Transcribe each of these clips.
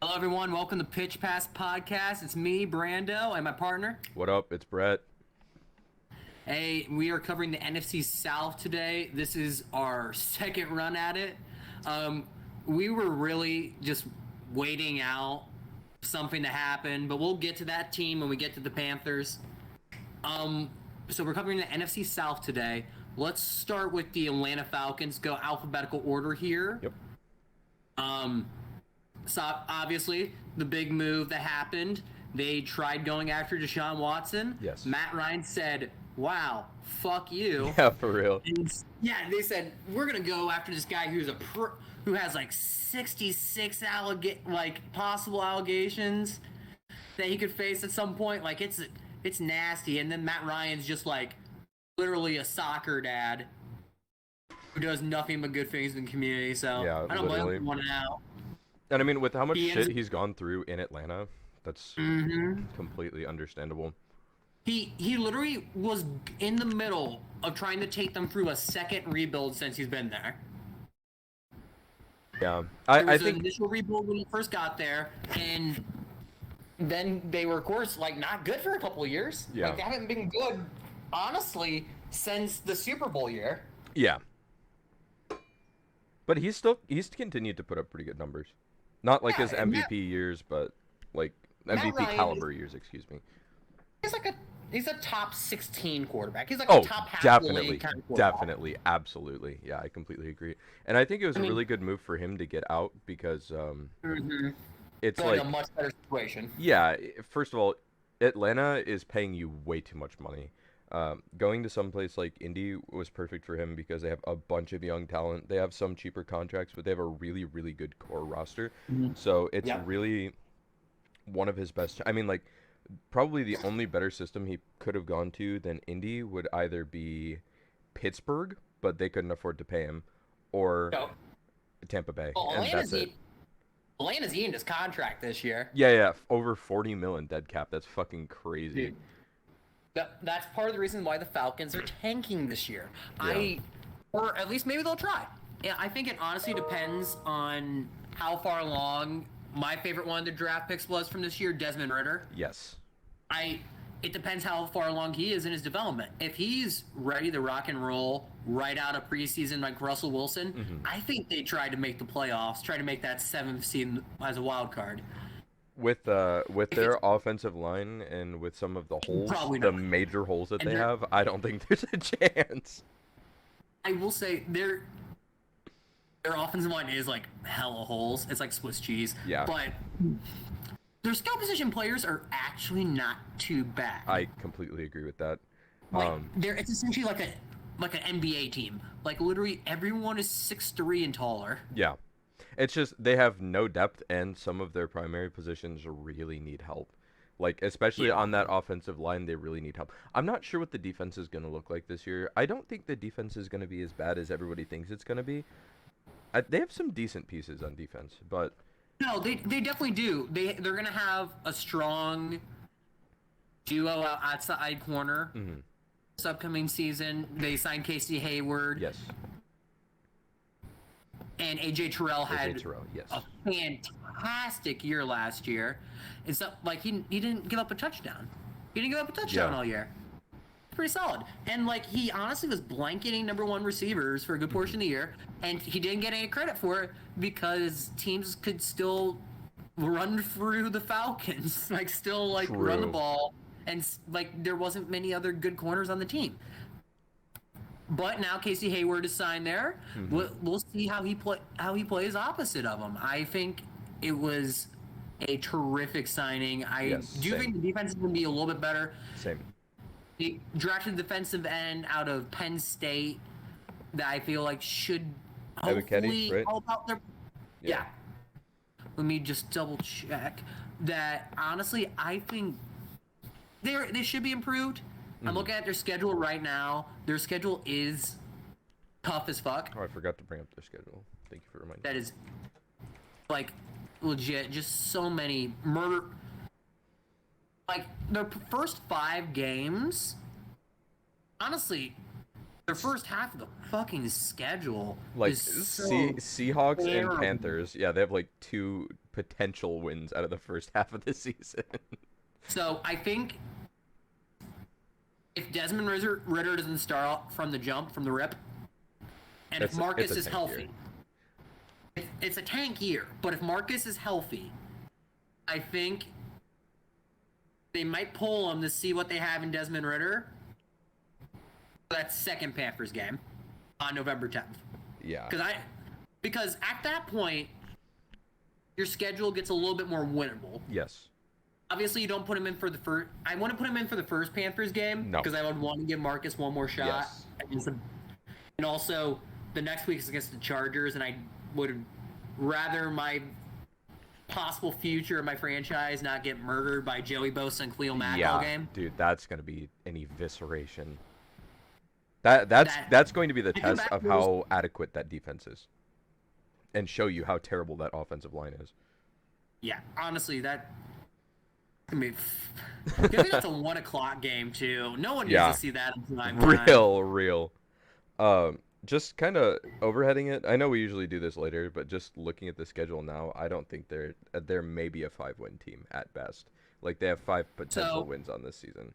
Hello, everyone. Welcome to PitchPassPod. It's me, Brando, and my partner. What up? It's Brett. Hey, we are covering the NFC South today. This is our second run at it. We were really just waiting out something to happen, but we'll get to that team when we get to the Panthers. So we're covering the NFC South today. Let's start with the Atlanta Falcons. Go alphabetical order here. Yep. So obviously, the big move that happened, they tried going after Deshaun Watson. Yes. Matt Ryan said, "Wow, fuck you." Yeah, for real. And, yeah, they said we're gonna go after this guy who has like 66 possible allegations that he could face at some point. Like it's nasty. And then Matt Ryan's just like literally a soccer dad who does nothing but good things in the community. So Yeah, I don't blame literally. him for wanting out. And I mean, with how much shit he's gone through in Atlanta, that's completely understandable. He literally was in the middle of trying to take them through a second rebuild since he's been there. Yeah, There I was think an initial rebuild when he first got there, and then they were, of course, like not good for a couple of years. Yeah. Like they haven't been good, honestly, since the Super Bowl year. yeah. But he's continued to put up pretty good numbers. Not like his and MVP years, but like MVP Ryan caliber years, excuse me. He's a top 16 quarterback. He's like Oh, a top half definitely, kind of quarterback. definitely, absolutely. Yeah, I completely agree. And I think it was a really good move for him to get out because it's They're in like a much better situation. yeah, first of all, Atlanta is paying you way too much money. Going to someplace like Indy was perfect for him because they have a bunch of young talent. They have some cheaper contracts, but they have a really, really good core roster. So it's really one of his best. I mean, like, probably the only better system he could have gone to than Indy would either be Pittsburgh, but they couldn't afford to pay him, or Tampa Bay, and that's it. Atlanta's eating his contract this year. Yeah, over 40 million dead cap. That's fucking crazy. Dude. That's part of the reason why the Falcons are tanking this year. Yeah. Or at least maybe they'll try. Yeah, I think it honestly depends on how far along my favorite one of the draft picks was from this year, Desmond Ridder. Yes. It depends how far along he is in his development. If he's ready to rock and roll right out of preseason like Russell Wilson, I think they try to make the playoffs, try to make that 7th seed as a wild card. With their offensive line and with some of the holes, the major holes that they have, I don't think there's a chance. I will say their offensive line is like hella holes. It's like Swiss cheese. Yeah. But their skill position players are actually not too bad. I completely agree with that. It's essentially like an NBA team. Like literally everyone is 6'3" and taller. Yeah. It's just they have no depth, and some of their primary positions really need help. Like, especially on that offensive line, they really need help. I'm not sure what the defense is going to look like this year. I don't think the defense is going to be as bad as everybody thinks it's going to be. They have some decent pieces on defense, but... No, they definitely do. They're going to have a strong duo outside corner this upcoming season. They signed Casey Hayward. Yes. And AJ Terrell had yes. a fantastic year last year. It's not like he didn't give up a touchdown. He didn't give up a touchdown all year. Pretty solid. And like he honestly was blanketing number 1 receivers for a good portion of the year, and he didn't get any credit for it because teams could still run through the Falcons, like still like run the ball, and like there wasn't many other good corners on the team. But now Casey Hayward is signed there. We'll see how he plays opposite of him. I think it was a terrific signing. I do think the defense is going to be a little bit better. Same. He drafted defensive end out of Penn State that I feel like should hopefully help out their... Yeah. Let me just double check that. Honestly, I think they should be improved. I'm looking at their schedule right now. Their schedule is tough as fuck. Oh, I forgot to bring up their schedule. Thank you for reminding me. That is, like, legit, just so many murder... Like, their first 5 games, honestly, their first half of the fucking schedule Like is so Seahawks and terrible. Panthers, yeah, they have like 2 potential wins out of the first half of the season. So I think if Desmond Ritter doesn't start from the jump, from the rip, and if Marcus is healthy, it's a tank year. But if Marcus is healthy, I think they might pull him to see what they have in Desmond Ritter. That second Panthers game on November 10th. Yeah. Because at that point, your schedule gets a little bit more winnable. Yes. Obviously, you don't put him in for the first. I want to put him in for the first Panthers game because I would want to give Marcus one more shot. Yes. And also, the next week is against the Chargers, and I would rather my possible future of my franchise not get murdered by Joey Bosa and Khalil Mack all game. Dude, that's gonna be an evisceration. That's going to be the test of how adequate that defense is, and show you how terrible that offensive line is. Yeah, honestly, I mean, maybe that's a 1:00 game too. No one needs to see that in prime time. Real. Just kind of overheading it. I know we usually do this later, but just looking at the schedule now, I don't think they're maybe a 5-win team at best. Like they have 5 potential wins on this season.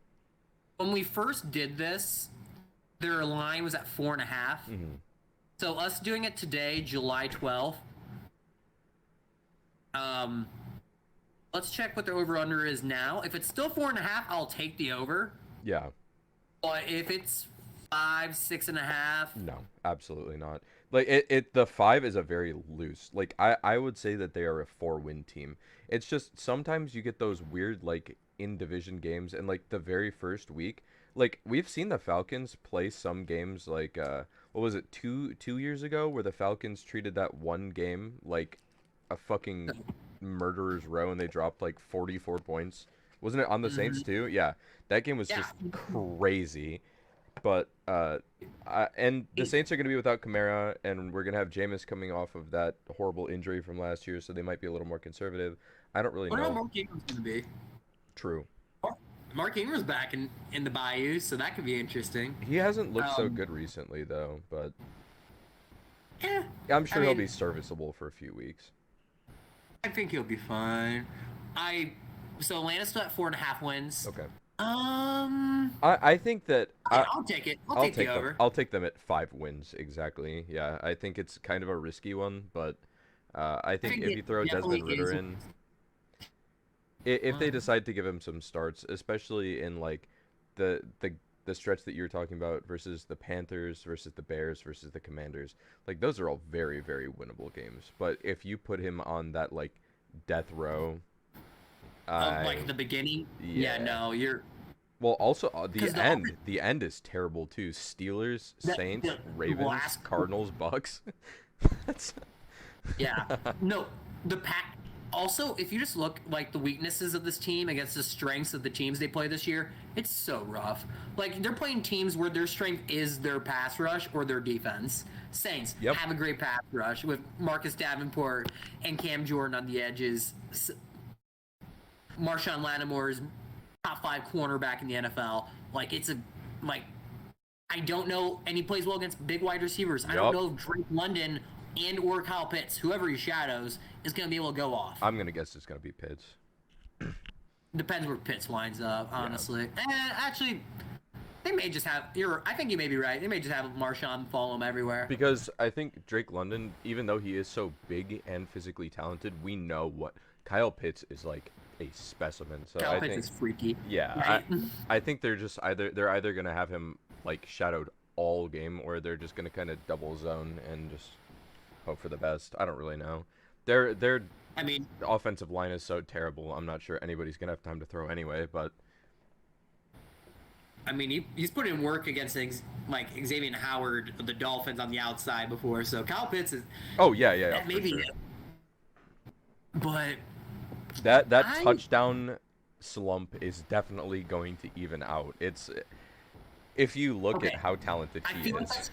When we first did this, their line was at 4.5. Mm-hmm. So us doing it today, July 12th. Let's check what the over/under is now. If it's still 4.5, I'll take the over. Yeah. But if it's 5, 6.5, no, absolutely not. Like the 5 is a very loose. Like I would say that they are a 4-win team. It's just sometimes you get those weird like in division games, and like the very first week, like we've seen the Falcons play some games like what was it, two years ago, where the Falcons treated that one game like a fucking murderer's row, and they dropped like 44 points. Wasn't it on the Saints too? Yeah, that game was just crazy. But and the Saints are going to be without Kamara, and we're going to have Jameis coming off of that horrible injury from last year, so they might be a little more conservative. I don't really know. What Mark Ingram's going to be? True. Mark Ingram's back in the Bayou, so that could be interesting. He hasn't looked so good recently, though, but yeah, I'm sure he'll be serviceable for a few weeks. I think he'll be fine. So Atlanta's still at 4.5 wins. Okay. I think that I'll take it. I'll take the over. I'll take them at 5 wins exactly. Yeah, I think it's kind of a risky one, but I think if you throw Desmond Ritter in, if they decide to give him some starts, especially in like the stretch that you're talking about versus the Panthers versus the Bears versus the Commanders, like those are all very, very winnable games. But if you put him on that like death row, like the beginning, no, you're. Well, also the end is terrible too. Steelers, Saints, Ravens, Cardinals, Bucs. No, the pack. Also, if you just look like the weaknesses of this team against the strengths of the teams they play this year, it's so rough. Like they're playing teams where their strength is their pass rush or their defense. Saints have a great pass rush with Marcus Davenport and Cam Jordan on the edges. Marshawn Lattimore's top 5 cornerback in the NFL. Like I don't know, and he plays well against big wide receivers. I don't know if Drake London and or Kyle Pitts, whoever he shadows, is going to be able to go off. I'm going to guess it's going to be Pitts. Depends where Pitts lines up, honestly. Actually, they may just have. I think you may be right. They may just have Marshawn follow him everywhere. Because I think Drake London, even though he is so big and physically talented, we know what Kyle Pitts is like. A specimen. So Kyle Pitts is freaky. Yeah, right? I think they're either gonna have him like shadowed all game, or they're just gonna kind of double zone and just hope for the best. I don't really know. Their offensive line is so terrible. I'm not sure anybody's gonna have time to throw anyway. But I mean, he's put in work against like Xavier Howard of the Dolphins on the outside before. So Kyle Pitts is. Oh yeah. Maybe. Sure. But. That touchdown slump is definitely going to even out. It's if you look at how talented he is.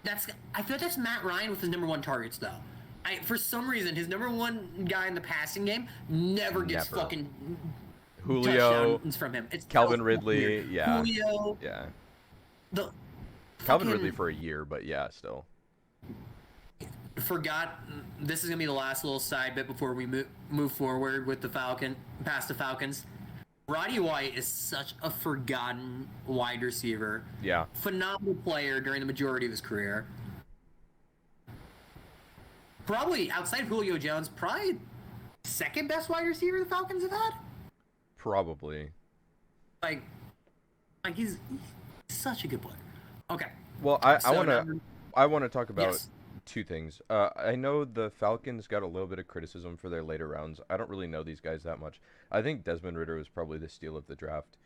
I feel like that's Matt Ryan with his number 1 targets though. For some reason his number 1 guy in the passing game never gets fucking Julio touchdowns from him. It's Calvin Ridley, Julio, the Calvin fucking Ridley for a year, but yeah, still. forgot. This is gonna be the last little side bit before we move forward with past the Falcons. Roddy White is such a forgotten wide receiver. Yeah. Phenomenal player during the majority of his career. Probably outside Julio Jones, probably second best wide receiver the Falcons have had. Probably. Like he's such a good player. Okay. Well, I want to talk about Yes. two things. I know the Falcons got a little bit of criticism for their later rounds. I don't really know these guys that much. I think Desmond Ridder was probably the steal of the draft.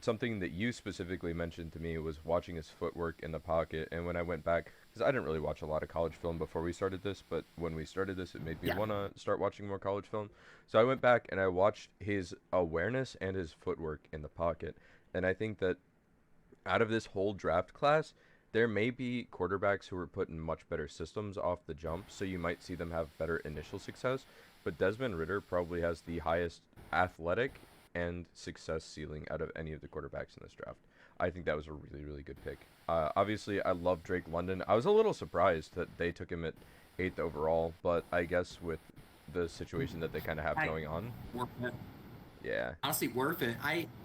Something that you specifically mentioned to me was watching his footwork in the pocket, and when I went back, because I didn't really watch a lot of college film before we started this, but when we started this, it made me want to start watching more college film. So I went back and I watched his awareness and his footwork in the pocket, and I think that out of this whole draft class, there may be quarterbacks who were put in much better systems off the jump, so you might see them have better initial success. But Desmond Ridder probably has the highest athletic and success ceiling out of any of the quarterbacks in this draft. I think that was a really, really good pick. Obviously, I love Drake London. I was a little surprised that they took him at 8th overall, but I guess with the situation that they kind of have going on. Worth it. Yeah. Honestly, worth it.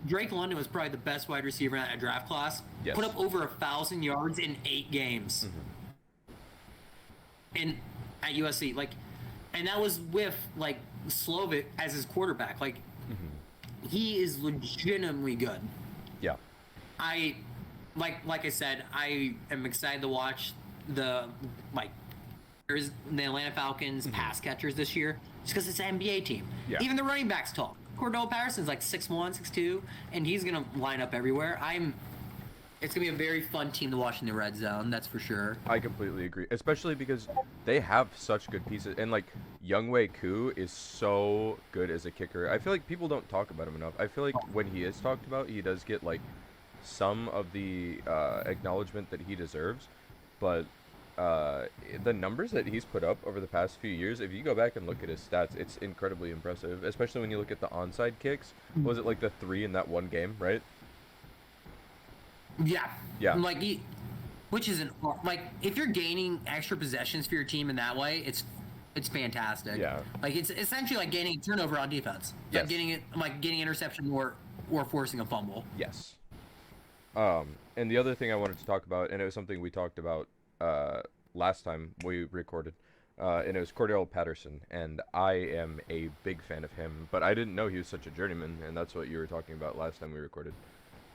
Drake London was probably the best wide receiver in that draft class. Yes. Put up over 1,000 yards in 8 games. And at USC, and that was with Slovic as his quarterback. He is legitimately good. Yeah. Like I said, I am excited to watch the Atlanta Falcons pass catchers this year, just because it's an NBA team. Yeah. Even the running backs tall. Cordell Patterson's 6'1", 6'2", and he's gonna line up everywhere. It's gonna be a very fun team to watch in the red zone. That's for sure. I completely agree, especially because they have such good pieces, and Younghoe Koo is so good as a kicker. I feel like people don't talk about him enough. I feel like when he is talked about, he does get some of the acknowledgement that he deserves, but the numbers that he's put up over the past few years, if you go back and look at his stats, it's incredibly impressive, especially when you look at the onside kicks. Was it the 3 in that one game, right? Yeah. Yeah. Which isn't if you're gaining extra possessions for your team in that way, it's fantastic. Yeah. It's essentially like gaining a turnover on defense. Yes. Getting interception or forcing a fumble. Yes. And the other thing I wanted to talk about, and it was something we talked about last time we recorded, and it was Cordell Patterson, and I am a big fan of him, but I didn't know he was such a journeyman, and that's what you were talking about last time we recorded.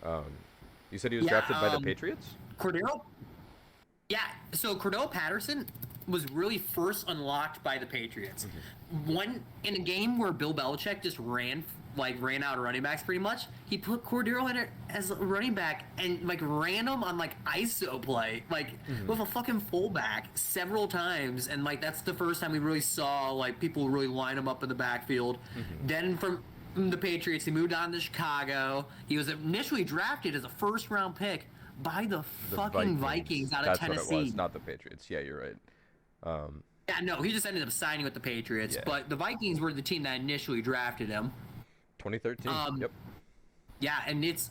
You said he was drafted by the Patriots? Cordell? Yeah, so Cordell Patterson was really first unlocked by the Patriots. One in a game where Bill Belichick just ran out of running backs pretty much. He put Cordero in it as a running back and ran him on ISO play with a fucking fullback several times, and that's the first time we really saw people really line him up in the backfield. Then from the Patriots, he moved on to Chicago. He was initially drafted as a first-round pick by the fucking Vikings out of Tennessee. That's what it was, not the Patriots. Yeah, you're right. Yeah, no, he just ended up signing with the Patriots, but the Vikings were the team that initially drafted him. 2013. Yep. Yeah, and it's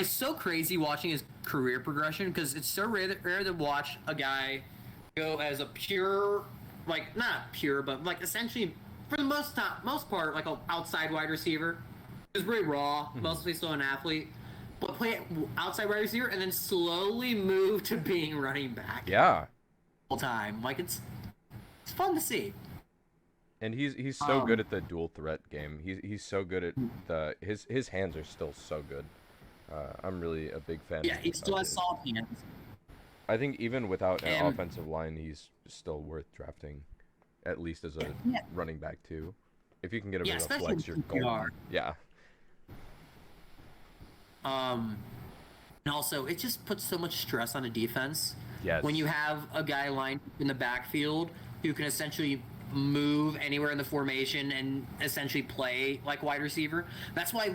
so crazy watching his career progression, because it's so rare to watch a guy go as a pure, not pure, but essentially for the most part, an outside wide receiver. He was really raw, mostly still an athlete, but play outside wide receiver and then slowly move to being running back. Yeah. All time, it's fun to see. And he's so good at the dual threat game. He's so good at his hands are still so good. I'm really a big fan. Yeah, he still has soft hands. I think even without an offensive line, he's still worth drafting, at least as a running back too. If you can get him as a flex, you're golden. Yeah. And also, it just puts so much stress on the defense. Yes. When you have a guy lined up in the backfield who can essentially move anywhere in the formation and essentially play like wide receiver. That's why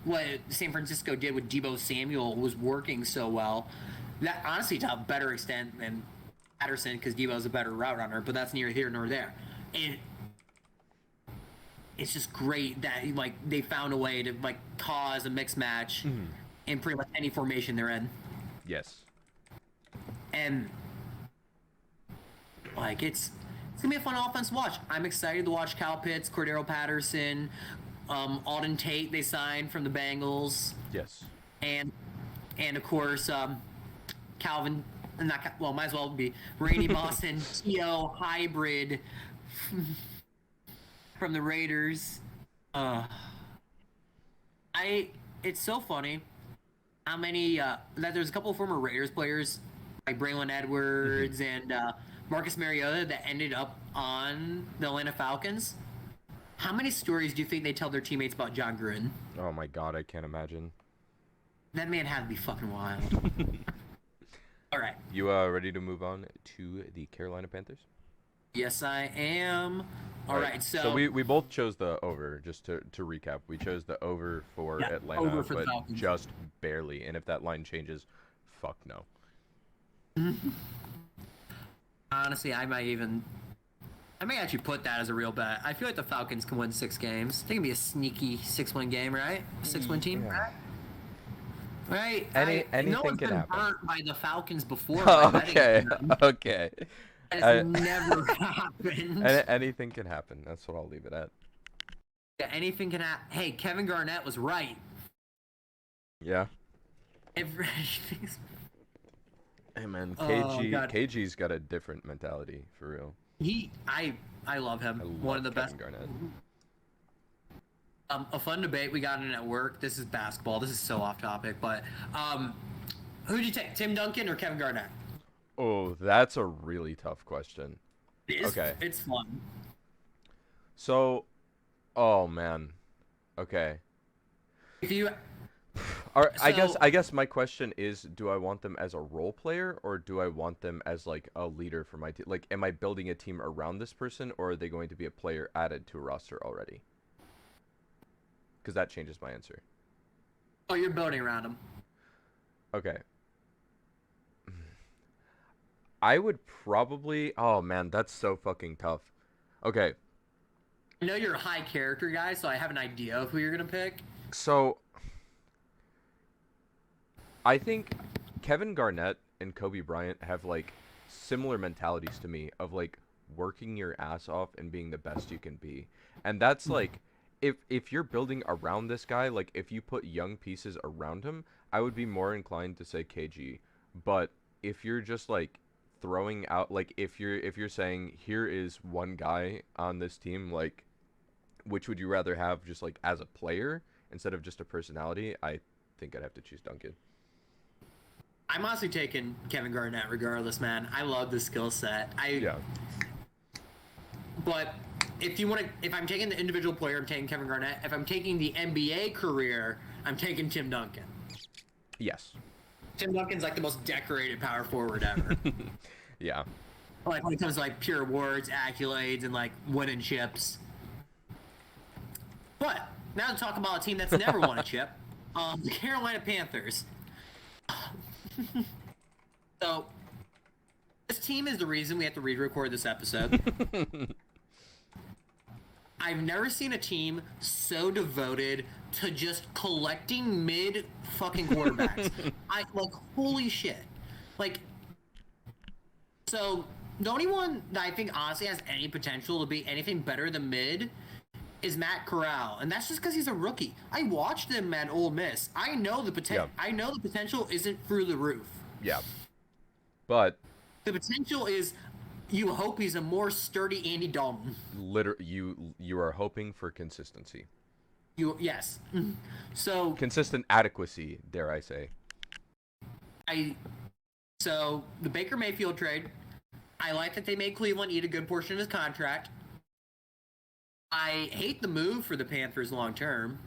what San Francisco did with Deebo Samuel was working so well. That honestly to a better extent than Patterson, because Deebo's a better route runner, but that's neither here nor there. And it's just great that they found a way to cause a mix match in pretty much any formation they're in. Yes. And like it's gonna be a fun offense to watch. I'm excited to watch Kyle Pitts, Cordero Patterson, Alden Tate they signed from the Bengals, Yes. and of course Calvin. Might as well be Randy Moss and T.O. hybrid from the Raiders. It's so funny how many that there's a couple of former Raiders players like Braylon Edwards and Marcus Mariota that ended up on the Atlanta Falcons. How many stories do you think they tell their teammates about John Gruden? Oh my God, I can't imagine. That man had to be fucking wild. All right. You ready to move on to the Carolina Panthers? Yes, I am. All right. So we both chose the over. Just to recap, we chose the over for Atlanta, over for but Falcons. just barely. And if that line changes, fuck no. Honestly, I may actually put that as a real bet. I feel like the Falcons can win 6 games. I think it'd be a sneaky 6-win game, right? 6-win team, right? Right. Anything no one's can been happen. burnt by the Falcons before. Okay. Okay. It's never happened. Anything can happen. That's what I'll leave it at. Yeah, anything can happen. Hey, Kevin Garnett was right. Yeah. Everything's... Hey man, KG's got a different mentality for real. I love him. I love One of the Kevin best. Garnett. A fun debate we got in at work. This is basketball. This is so off topic, but who'd you take, Tim Duncan or Kevin Garnett? Oh, that's a really tough question. Okay. It's fun. So, oh man. Okay. If you I guess my question is, do I want them as a role player or do I want them as like a leader for my team? Like, am I building a team around this person or are they going to be a player added to a roster already? Because that changes my answer. Oh, you're building around him. Okay. I would probably... Oh, man, that's so fucking tough. Okay. I know you're a high character guy, so I have an idea of who you're going to pick. So, I think Kevin Garnett and Kobe Bryant have, like, similar mentalities to me of, like, working your ass off and being the best you can be. And that's, like... If you're building around this guy, like if you put young pieces around him, I would be more inclined to say KG. But if you're just like throwing out, like if you're saying here is one guy on this team, like which would you rather have just like as a player instead of just a personality? I think I'd have to choose Duncan. I'm honestly taking Kevin Garnett regardless, man. I love the skill set. Yeah. But if I'm taking the individual player, I'm taking Kevin Garnett. If I'm taking the NBA career, I'm taking Tim Duncan. Yes. Tim Duncan's like the most decorated power forward ever. Yeah. Like when it comes to like pure awards, accolades, and like winning chips. But now to talk about a team that's never won a chip, the Carolina Panthers. So this team is the reason we have to re-record this episode. I've never seen a team so devoted to just collecting mid-fucking quarterbacks. Holy shit. Like, so the only one that I think honestly has any potential to be anything better than mid is Matt Corral, and that's just because he's a rookie. I watched him at Ole Miss. I know the potential. Yeah. I know the potential isn't through the roof. Yeah. But the potential is. You hope he's a more sturdy Andy Dalton. You are hoping for consistency. Yes. So consistent adequacy, dare I say. So the Baker Mayfield trade, I like that they made Cleveland eat a good portion of his contract. I hate the move for the Panthers long term.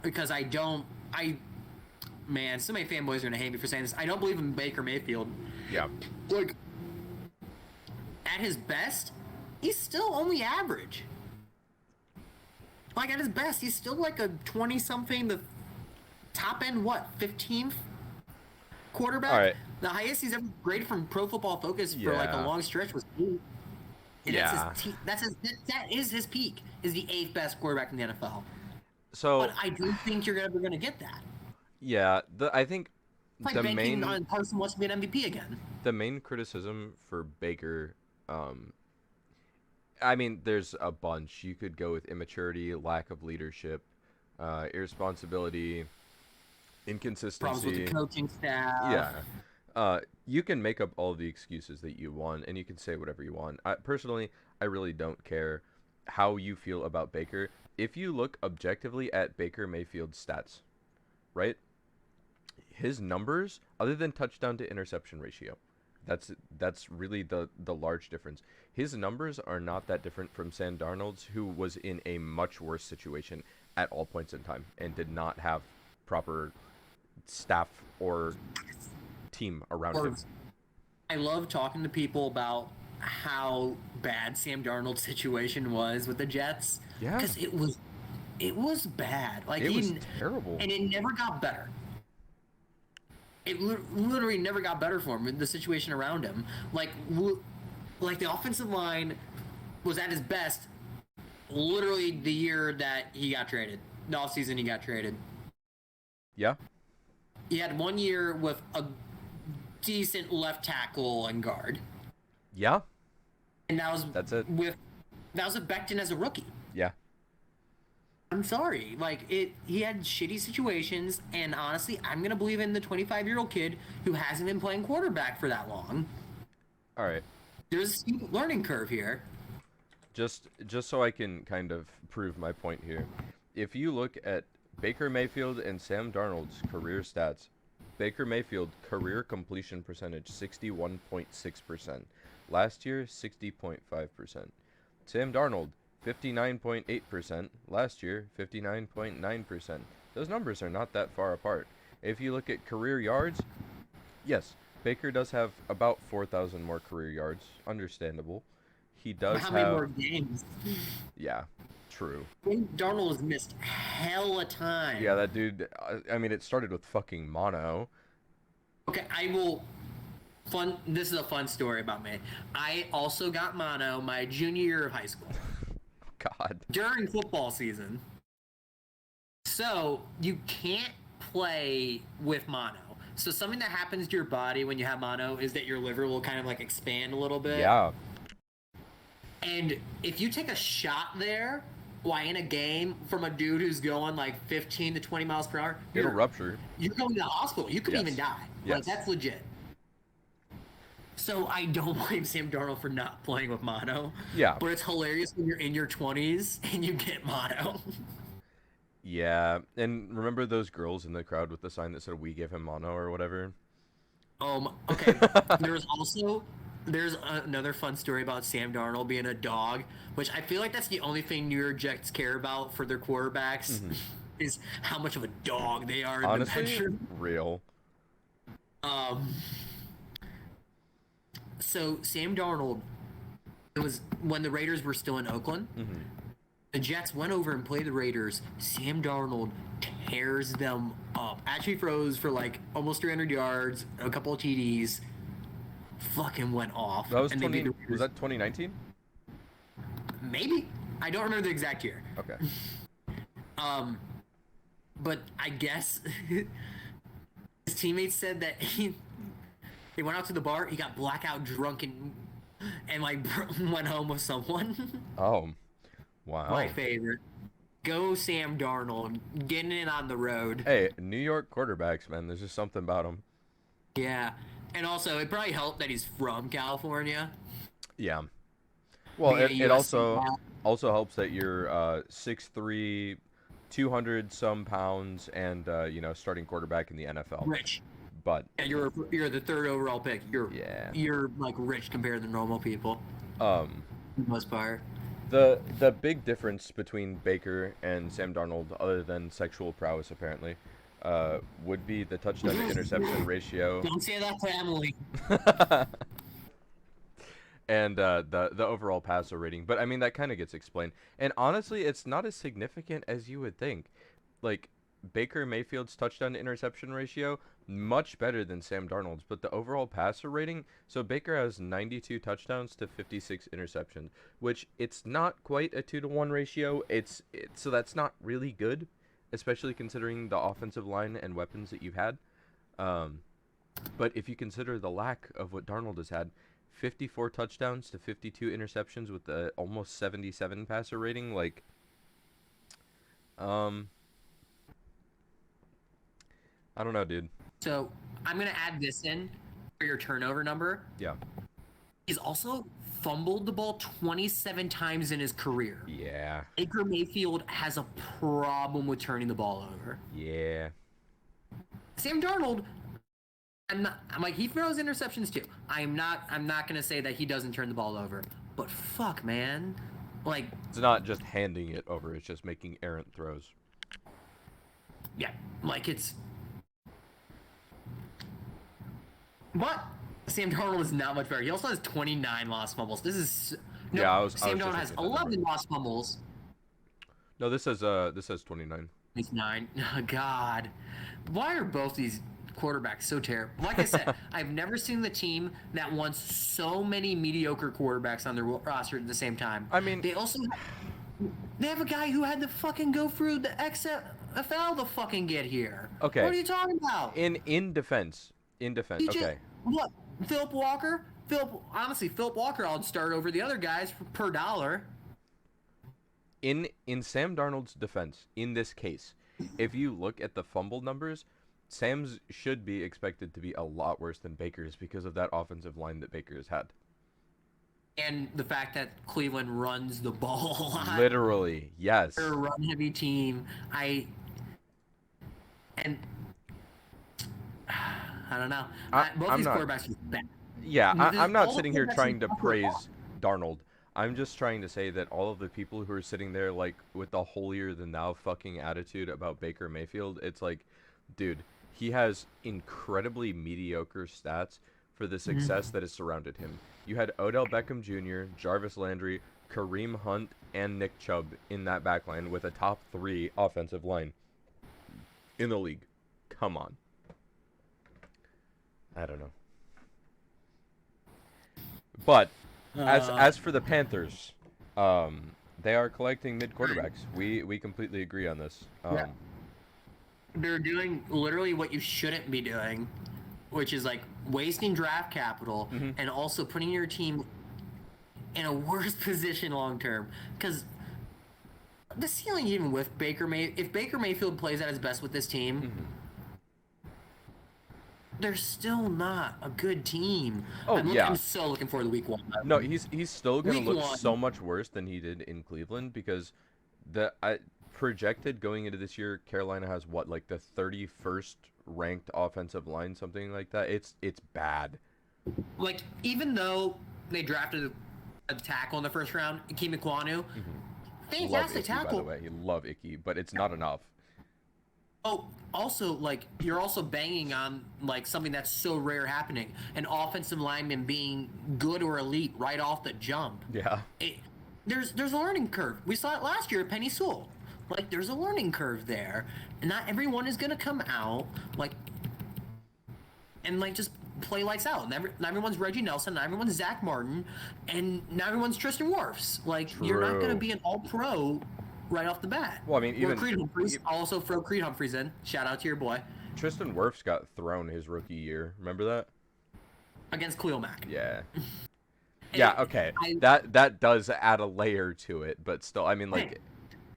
Because man, so many fanboys are gonna hate me for saying this. I don't believe in Baker Mayfield. Yeah. Like, at his best, he's still only average. Like, at his best, he's still like a 20-something, the top end, 15th quarterback? All right. The highest he's ever graded from Pro Football Focus for like a long stretch was 8. And that is his peak, is the 8th best quarterback in the NFL. So, but I do think you're never going to get that. Yeah, I think It's like the banking main on Carson wants to be an MVP again. the main criticism for Baker, I mean, there's a bunch. You could go with immaturity, lack of leadership, irresponsibility, Problems with the inconsistency. coaching staff. Yeah. You can make up all of the excuses that you want, and you can say whatever you want. Personally, I really don't care how you feel about Baker. If you look objectively at Baker Mayfield's stats, right? His numbers, other than touchdown to interception ratio, that's really the large difference. His numbers are not that different from Sam Darnold's, who was in a much worse situation at all points in time and did not have proper staff or team around Or him. I love talking to people about how bad Sam Darnold's situation was with the Jets. Yeah. Because it was bad. Like It was terrible. and it never got better. It literally never got better for him. The situation around him, like the offensive line was at his best. Literally the year that he got traded, the offseason he got traded. Yeah. He had 1 year with a decent left tackle and guard, Yeah. and That's it. That was with Becton as a rookie. Yeah. I'm sorry. He had shitty situations, and honestly, I'm gonna believe in the 25-year-old kid who hasn't been playing quarterback for that long. All right. There's a steep learning curve here. Just so I can kind of prove my point here. If you look at Baker Mayfield and Sam Darnold's career stats, Baker Mayfield career completion percentage 61.6%. Last year 60.5%. Sam Darnold 59.8%. Last year 59.9%. Those numbers are not that far apart. If you look at career yards, yes, Baker does have about 4,000 more career yards. Understandable. He does How have many more games? Yeah, true. Darnold has missed hella time. Yeah, that dude. I mean, it started with fucking mono. Okay, I will. This is a fun story about me. I also got mono my junior year of high school God. during football season. So you can't play with mono. So something that happens to your body when you have mono is that your liver will kind of like expand a little bit. Yeah. And if you take a shot there while in a game from a dude who's going like 15 to 20 miles per hour, It'll rupture. You're going to the hospital. You could Yes. even die. Yes. Like, that's legit. So I don't blame Sam Darnold for not playing with mono. Yeah. But it's hilarious when you're in your 20s and you get mono. Yeah. And remember those girls in the crowd with the sign that said, "We give him mono" or whatever? Okay. There's another fun story about Sam Darnold being a dog, which I feel like that's the only thing New York Jets care about for their quarterbacks is how much of a dog they are in Honestly, the bedroom. real. So Sam Darnold, it was when the Raiders were still in Oakland. The Jets went over and played the Raiders. Sam Darnold tears them up. Actually throws for like almost 300 yards, a couple of TDs. Fucking went off. That was and they beat 20. the Raiders. Was that 2019? Maybe. I don't remember the exact year. Okay. But I guess his teammates said that they went out to the bar, he got blackout drunk and like went home with someone. Oh. Wow. My favorite. Go Sam Darnold, getting it on the road. Hey, New York quarterbacks, man. There's just something about them. Yeah. And also, it probably helped that he's from California. Yeah. Well, Being a it USC also helps that you're 6'3", 200 some pounds, and starting quarterback in the NFL. Rich. But Yeah, you're the third overall pick. You're like rich compared to normal people. For the most part. the big difference between Baker and Sam Darnold, other than sexual prowess apparently, would be the touchdown to interception ratio. Don't say that to Emily. And the overall passer rating. But I mean, that kind of gets explained. And honestly, it's not as significant as you would think. Like, Baker Mayfield's touchdown to interception ratio, much better than Sam Darnold's. But the overall passer rating, so Baker has 92 touchdowns to 56 interceptions, which it's not quite a 2-to-1 ratio. So that's not really good. especially considering the offensive line and weapons that you've had. But if you consider the lack of what Darnold has had, 54 touchdowns to 52 interceptions with the almost 77 passer rating, like, I don't know, dude. So I'm going to add this in for your turnover number. Yeah. He's also fumbled the ball 27 times in his career. Yeah. Baker Mayfield has a problem with turning the ball over. Yeah. Sam Darnold, I'm like, he throws interceptions too. I'm not going to say that he doesn't turn the ball over. But fuck, man. Like, it's not just handing it over, it's just making errant throws. Yeah, like it's... But Sam Darnold is not much better. He also has 29 lost fumbles. This is... No, yeah, Sam Darnold has 11 lost fumbles. No, this says 29. He's 9. Oh, God. Why are both these quarterbacks so terrible? Like I said, I've never seen the team that wants so many mediocre quarterbacks on their roster at the same time. I mean... They have a guy who had to fucking go through the XFL to fucking get here. Okay. What are you talking about? In defense, okay. What? Philip Walker? Honestly, Philip Walker I'd start over the other guys per dollar. In Sam Darnold's defense, in this case, if you look at the fumble numbers, Sam's should be expected to be a lot worse than Baker's because of that offensive line that Baker has had. And the fact that Cleveland runs the ball a lot. Literally, yes. They're a run-heavy team. I don't know. Both these quarterbacks are bad. Yeah, I'm not sitting here trying to praise Darnold. I'm just trying to say that all of the people who are sitting there like with the holier-than-thou fucking attitude about Baker Mayfield, it's like, dude, he has incredibly mediocre stats for the success that has surrounded him. You had Odell Beckham Jr., Jarvis Landry, Kareem Hunt, and Nick Chubb in that backline with a top 3 offensive line in the league. Come on. I don't know. But as for the Panthers, they are collecting mid quarterbacks. We completely agree on this. Yeah. They're doing literally what you shouldn't be doing, which is like wasting draft capital and also putting your team in a worse position long term. Because the ceiling, even with if Baker Mayfield plays at his best with this team, they're still not a good team. I'm so looking forward to week 1. No, he's still going to look so much worse than he did in Cleveland because projected going into this year, Carolina has what, like the 31st ranked offensive line, something like that. It's bad. Like, even though they drafted a tackle in the first round, Ikem Ekwonu, fantastic tackle. By the way, you love Icky, but it's not enough. Oh, also, like, you're also banging on, like, something that's so rare happening. An offensive lineman being good or elite right off the jump. Yeah. There's a learning curve. We saw it last year at Penny Sewell. Like, there's a learning curve there. And not everyone is going to come out, like, and, like, just play lights out. Not everyone's Reggie Nelson, not everyone's Zach Martin, and not everyone's Tristan Wirfs. Like, you're not going to be an all-pro right off the bat. Well, I mean, even Creed Humphreys, also throw Creed Humphreys in. Shout out to your boy. Tristan Wirfs got thrown his rookie year. Remember that? Against Khalil Mack. Yeah. Yeah, okay. That does add a layer to it, but still, I mean, like...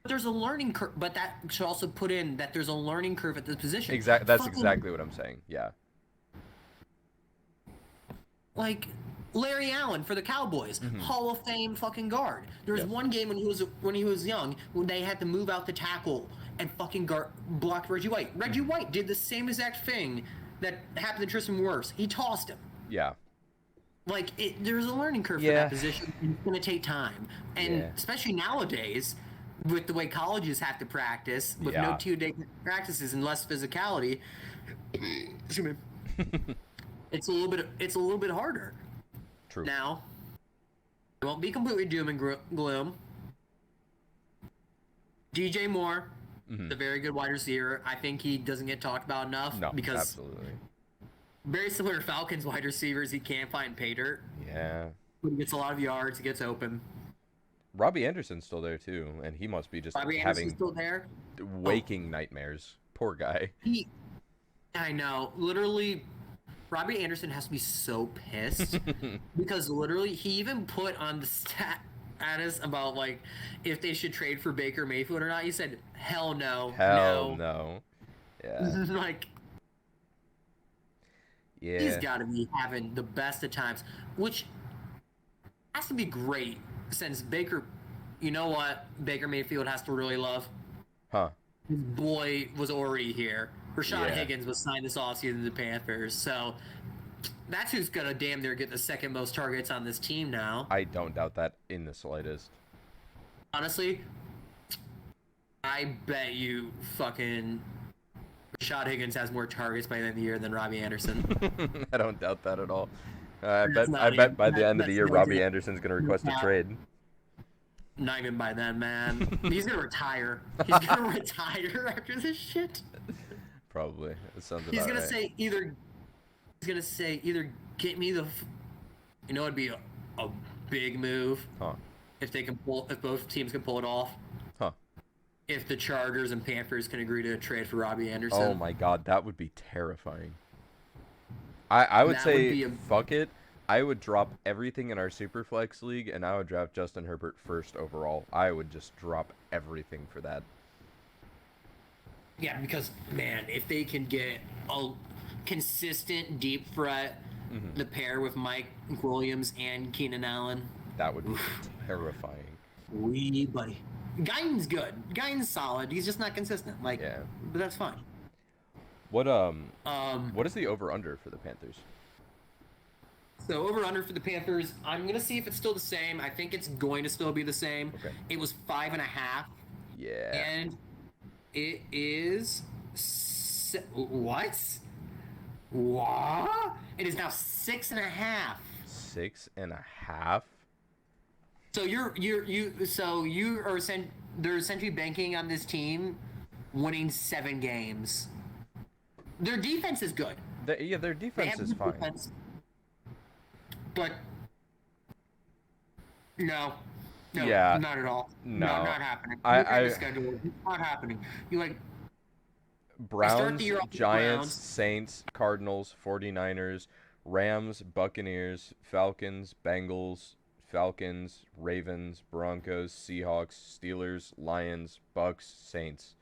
There's a learning curve, but that should also put in that there's a learning curve at this position. That's exactly what I'm saying, yeah. Like... Larry Allen for the Cowboys, Hall of Fame fucking guard. There was one game when he was young when they had to move out the tackle and fucking blocked Reggie White. Reggie White did the same exact thing that happened to Tristan Wirfs. He tossed him. Yeah. Like, there's a learning curve for that position. It's going to take time. And especially nowadays, with the way colleges have to practice, with no 2-day practices and less physicality, excuse me, it's a little bit harder. True. Now, it won't be completely doom and gloom. DJ Moore, a very good wide receiver. I think he doesn't get talked about enough. No, because absolutely. Very similar to Falcons wide receivers, he can't find pay dirt. Yeah. But he gets a lot of yards, he gets open. Robbie Anderson's still there too, and he must be just Robbie Anderson's having still there. waking nightmares. Poor guy. I know. Literally, Robbie Anderson has to be so pissed because literally he even put on the status about like if they should trade for Baker Mayfield or not. He said, "Hell no, Hell no." Yeah. like Yeah. he's got to be having the best of times, which has to be great since Baker. You know what Baker Mayfield has to really love? Huh. His boy was already here. Rashad Yeah. Higgins was signed this offseason to the Panthers, so that's who's gonna damn near get the second most targets on this team now. I don't doubt that in the slightest. Honestly, I bet you fucking Rashad Higgins has more targets by the end of the year than Robbie Anderson. I don't doubt that at all. I That's not bet even- by the end of the that's year, no Robbie joke. Anderson's gonna request a Yeah. trade. Not even by then, man. He's gonna retire. He's gonna retire after this shit. Probably. That sounds about He's gonna right. say either. He's gonna say either get me the. You know, it'd be a big move Huh. if they can pull. If both teams can pull it off. Huh. If the Chargers and Panthers can agree to a trade for Robbie Anderson. Oh my god, that would be terrifying. I would That would say be a- fuck it. I would drop everything in our Superflex league and I would draft Justin Herbert first overall. I would just drop everything for that. Yeah, because man, if they can get a consistent deep threat, the pair with Mike Williams and Keenan Allen, That would be terrifying. wee buddy. Guyton's good. Guyton's solid. He's just not consistent. Like, Yeah. but that's fine. What is the over under for the Panthers? So over under for the Panthers, I'm gonna see if it's still the same. I think it's going to still be the same. Okay. It was 5.5, Yeah. and it is what? What? It is now 6.5. 6.5? So you are they're essentially banking on this team winning 7 games. Their defense is good. Their They defense have is good fine. defense, but no, Yeah. not at all. No. Not happening. I- Look at the I- schedule. It's not happening. You like Browns, the year off with the Giants, Browns. Saints, Cardinals, 49ers, Rams, Buccaneers, Falcons, Bengals, Falcons, Ravens, Broncos, Seahawks, Steelers, Lions, Bucks, Saints.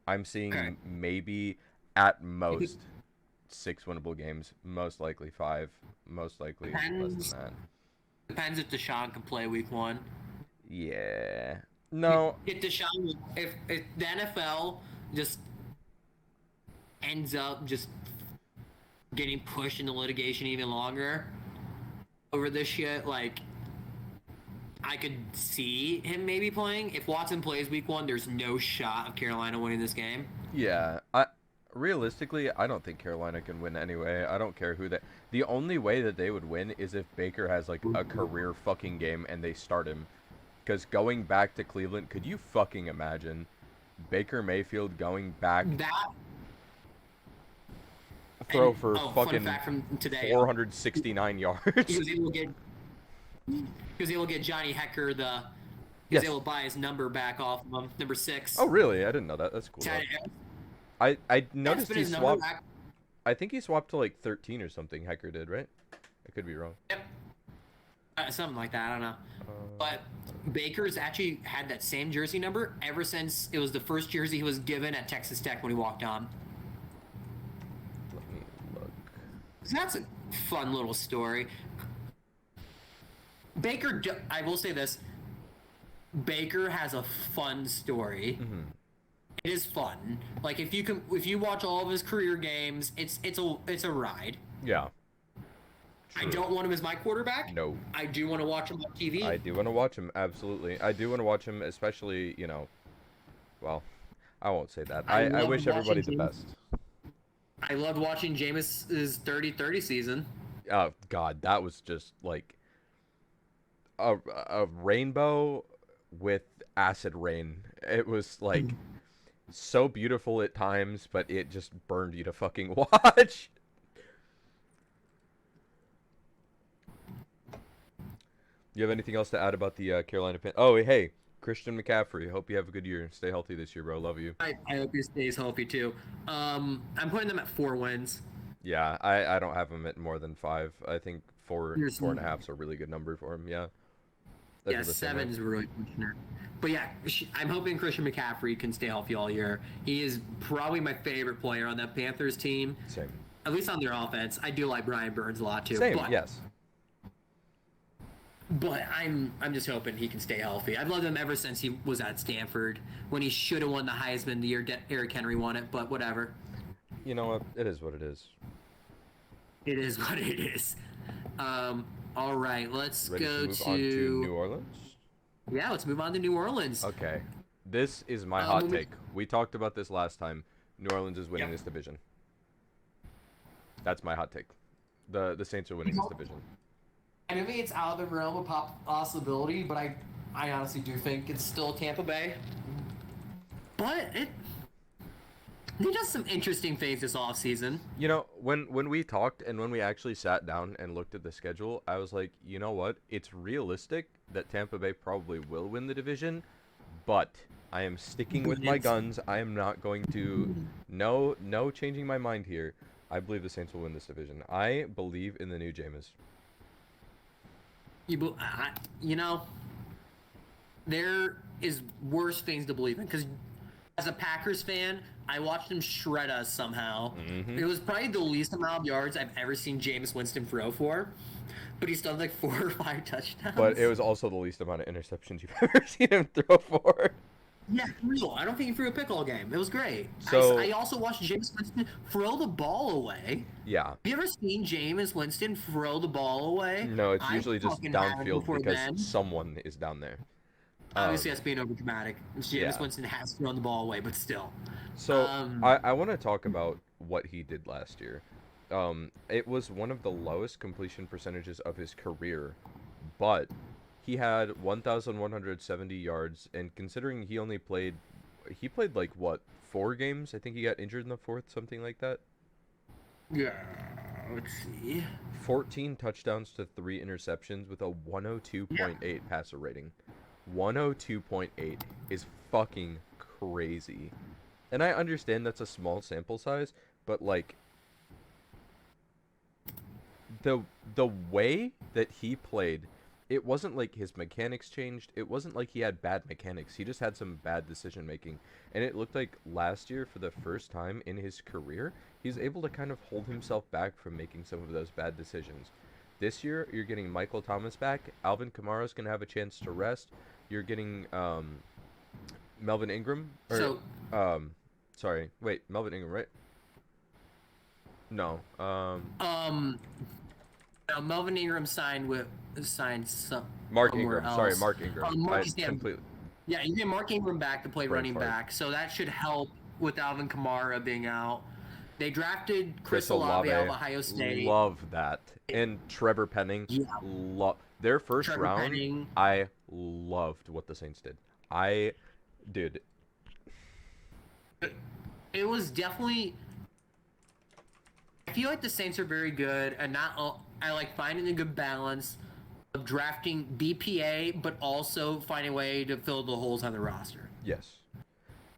I'm seeing Okay. maybe at most 6 winnable games, most likely 5, most likely less Depends. than that. depends if Deshaun can play week 1. Yeah. No. If Deshaun, if the NFL just ends up just getting pushed into litigation even longer over this shit, like I could see him maybe playing. If Watson plays week 1, there's no shot of Carolina winning this game. Yeah, realistically, I don't think Carolina can win anyway. I don't care who they. The only way that they would win is if Baker has like a career fucking game and they start him. Because going back to Cleveland, could you fucking imagine Baker Mayfield going back That throw and- for fun fucking fact from today, 469 yards? he was able to get Johnny Hecker he Yes. was able to buy his number back off of him, number 6. Oh really? I didn't know that. That's cool. I That's noticed been he his number swapped. back. I think he swapped to like 13 or something. Hecker did, right? I could be wrong. Yep. Something like that, I don't know. But Baker's actually had that same jersey number ever since it was the first jersey he was given at Texas Tech when he walked on. Let me look. So that's a fun little story. I will say this. Baker has a fun story. Mm-hmm. It is fun. Like if you watch all of his career games, it's a ride. Yeah. I True. don't want him as my quarterback. No. I do want to watch him on TV. I do want to watch him, absolutely. I do want to watch him, especially, well, I won't say that. I I love wish everybody the watching best. I loved watching Jameis's 30-30 season. Oh, God, that was just like a rainbow with acid rain. It was like so beautiful at times, but it just burned you to fucking watch. You have anything else to add about the Carolina Panthers? Oh, hey, Christian McCaffrey. Hope you have a good year. Stay healthy this year, bro. Love you. I hope he stays healthy too. I'm putting them at 4 wins. Yeah, I don't have him at more than 5. I think There's four and a half is a really good number for him. Yeah. I Yeah, feel the same way. 7 is really pushing it. But yeah, I'm hoping Christian McCaffrey can stay healthy all year. He is probably my favorite player on that Panthers team, Same. at least on their offense. I do like Brian Burns a lot too. Same. But, Yes. But I'm just hoping he can stay healthy. I've loved him ever since he was at Stanford when he should have won the Heisman the year Eric Henry won it. But whatever. You know what? It is what it is. It is what it is. All right, let's Ready go to move on to New Orleans? Yeah, let's move on to New Orleans. Okay. This is my hot take. We talked about this last time. New Orleans is winning this division. That's my hot take. The Saints are winning this division. And maybe it's out of the realm of possibility, but I honestly do think it's still Tampa Bay. But they did some interesting things this offseason. You know, when we talked and when we actually sat down and looked at the schedule, I was like, you know what? It's realistic that Tampa Bay probably will win the division, but I am sticking with my guns. I am not going to no changing my mind here. I believe the Saints will win this division. I believe in the new Jameis. You know, there is worse things to believe in because as a Packers fan, I watched him shred us somehow. Mm-hmm. It was probably the least amount of yards I've ever seen Jameis Winston throw for, but he's done like 4 or 5 touchdowns. But it was also the least amount of interceptions you've ever seen him throw for. Yeah, real. I don't think he threw a pick all game. It was great. So, I also watched Jameis Winston throw the ball away. Yeah. Have you ever seen Jameis Winston throw the ball away? No, it's usually just downfield because then. someone is down there. Obviously, that's being overdramatic. Jameis Winston has thrown the ball away, but still. So, I want to talk about what he did last year. It was one of the lowest completion percentages of his career, but he had 1,170 yards, and considering he played like, what, 4 games? I think he got injured in the 4th, something like that. Yeah, let's see. 14 touchdowns to 3 interceptions with a 102.8 passer rating. 102.8 is fucking crazy. And I understand that's a small sample size, but like the way that he played, it wasn't like his mechanics changed. It wasn't like he had bad mechanics. He just had some bad decision making. And it looked like last year, for the first time in his career, he's able to kind of hold himself back from making some of those bad decisions. This year, you're getting Michael Thomas back. Alvin Kamara's going to have a chance to rest. You're getting Melvin Ingram. Sorry. Wait, Melvin Ingram, right? No. No, Melvin Ingram signed some. Mark Ingram. Else. Sorry, Mark Ingram. Completely. Yeah, you get Mark Ingram back to play running back, so that should help with Alvin Kamara being out. They drafted Chris Olave out of Ohio State. Love that. And Trevor Penning. Yeah. Their first round, Penning. I loved what the Saints did. Dude. It was definitely... I feel like the Saints are very good, and I like finding a good balance of drafting BPA, but also finding a way to fill the holes on the roster. Yes.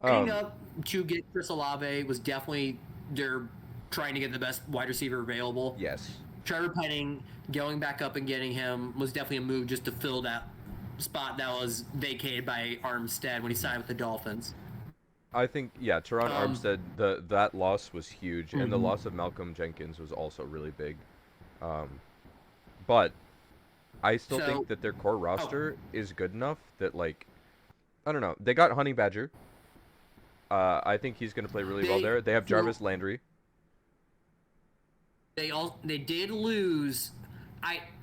Getting up to get Chris Olave was definitely... They're trying to get the best wide receiver available. Yes. Trevor Penning going back up and getting him was definitely a move just to fill that spot that was vacated by Armstead when he signed with the Dolphins. I think, yeah, Teron Armstead, that loss was huge, and the loss of Malcolm Jenkins was also really big. But I still think that their core roster is good enough that, like, I don't know. They got Honey Badger. I think he's going to play really well there. They have Jarvis Landry. They did lose.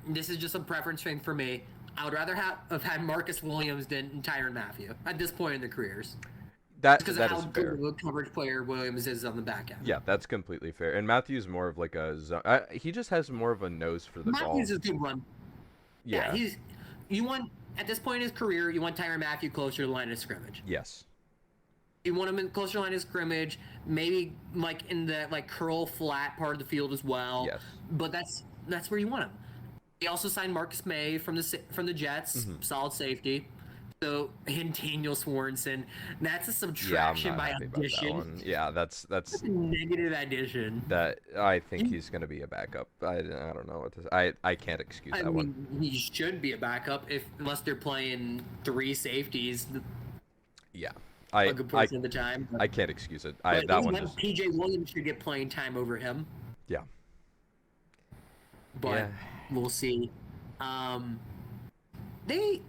This is just a preference thing for me. I would rather have had Marcus Williams than Tyrann Mathieu at this point in their careers. Because of how good of a coverage player Williams is on the back end. Yeah, that's completely fair. And Matthew's more of like a zone. He just has more of a nose for the ball. Matthew's a good run. Yeah. You want, at this point in his career, you want Tyrann Mathieu closer to the line of scrimmage. Yes. You want him in closer to the line of scrimmage, maybe like in the like curl flat part of the field as well. Yes. But that's where you want him. He also signed Marcus May from the Jets, Mhm. solid safety. So and Daniel Swanson, that's a Yeah, I'm subtraction not by happy about that addition. one. Yeah, that's That's a negative addition. that. I think he's gonna be a backup. I don't know what to. I can't excuse I that one. mean, he should be a backup unless they're playing three safeties Yeah, a good portion of the time. I can't excuse it. But That one even just. PJ Williams should get playing time over him. Yeah. But Yeah. we'll see. Um, they,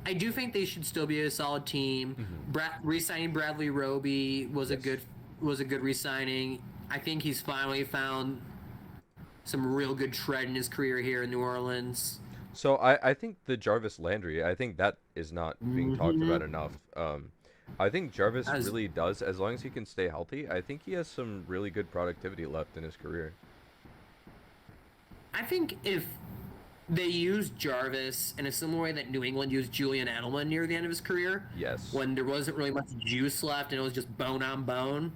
I do think they should still be a solid team. Mhm. Re-signing Bradley Roby was Yes. a good re-signing. I think he's finally found some real good tread in his career here in New Orleans. So I think the Jarvis Landry, I think that is not being talked Mm-hmm. about enough. I think Jarvis As really does, as long as he can stay healthy, I think he has some really good productivity left in his career. I think if they used Jarvis in a similar way that New England used Julian Edelman near the end of his career, Yes. when there wasn't really much juice left and it was just bone on bone.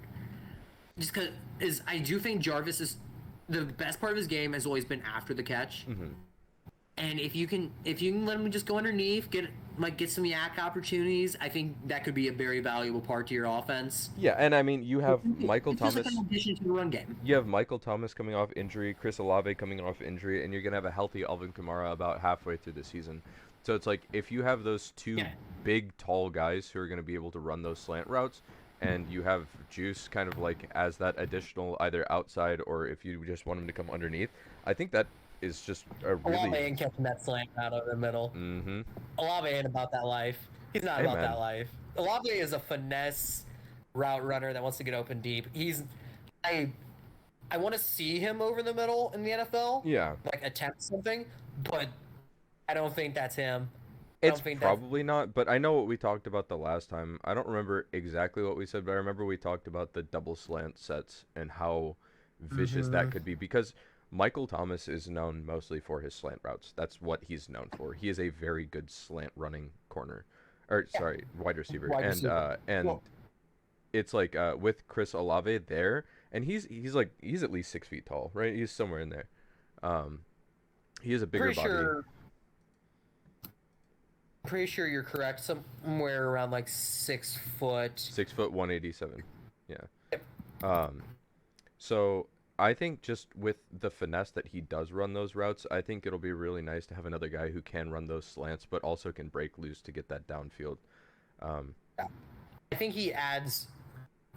Just because I do think Jarvis is the best part of his game has always been after the catch. Hmm. And if you can let him just go underneath, get some yak opportunities, I think that could be a very valuable part to your offense. Yeah, and I mean, you have Michael It's just like Thomas. an addition to the run game. You have Michael Thomas coming off injury, Chris Olave coming off injury, and you're gonna have a healthy Alvin Kamara about halfway through the season. So it's like if you have those two Yeah. big, tall guys who are gonna be able to run those slant routes, and you have Juice kind of like as that additional either outside or if you just want him to come underneath, I think that is just a Olave really. ain't catching that slant out of the middle. Mm-hmm. Olave ain't about that life. He's not Hey, about man. that life. Olave is a finesse route runner that wants to get open deep. I want to see him over the middle in the NFL, Yeah. like attempt something, but I don't think that's him. I It's don't think probably not, but I know what we talked about the last time. I don't remember exactly what we said, but I remember we talked about the double slant sets and how vicious that could be because Michael Thomas is known mostly for his slant routes. That's what he's known for. He is a very good slant running corner, or Yeah. sorry, wide receiver. Wide And receiver. Well, it's like with Chris Olave there, and he's at least 6 feet tall, right? He's somewhere in there. Um, he has a bigger pretty body. sure. Pretty sure you're correct. Somewhere around like 6 foot. 6 foot 187. Yeah. Yep. So I think just with the finesse that he does run those routes, I think it'll be really nice to have another guy who can run those slants, but also can break loose to get that downfield. I think he adds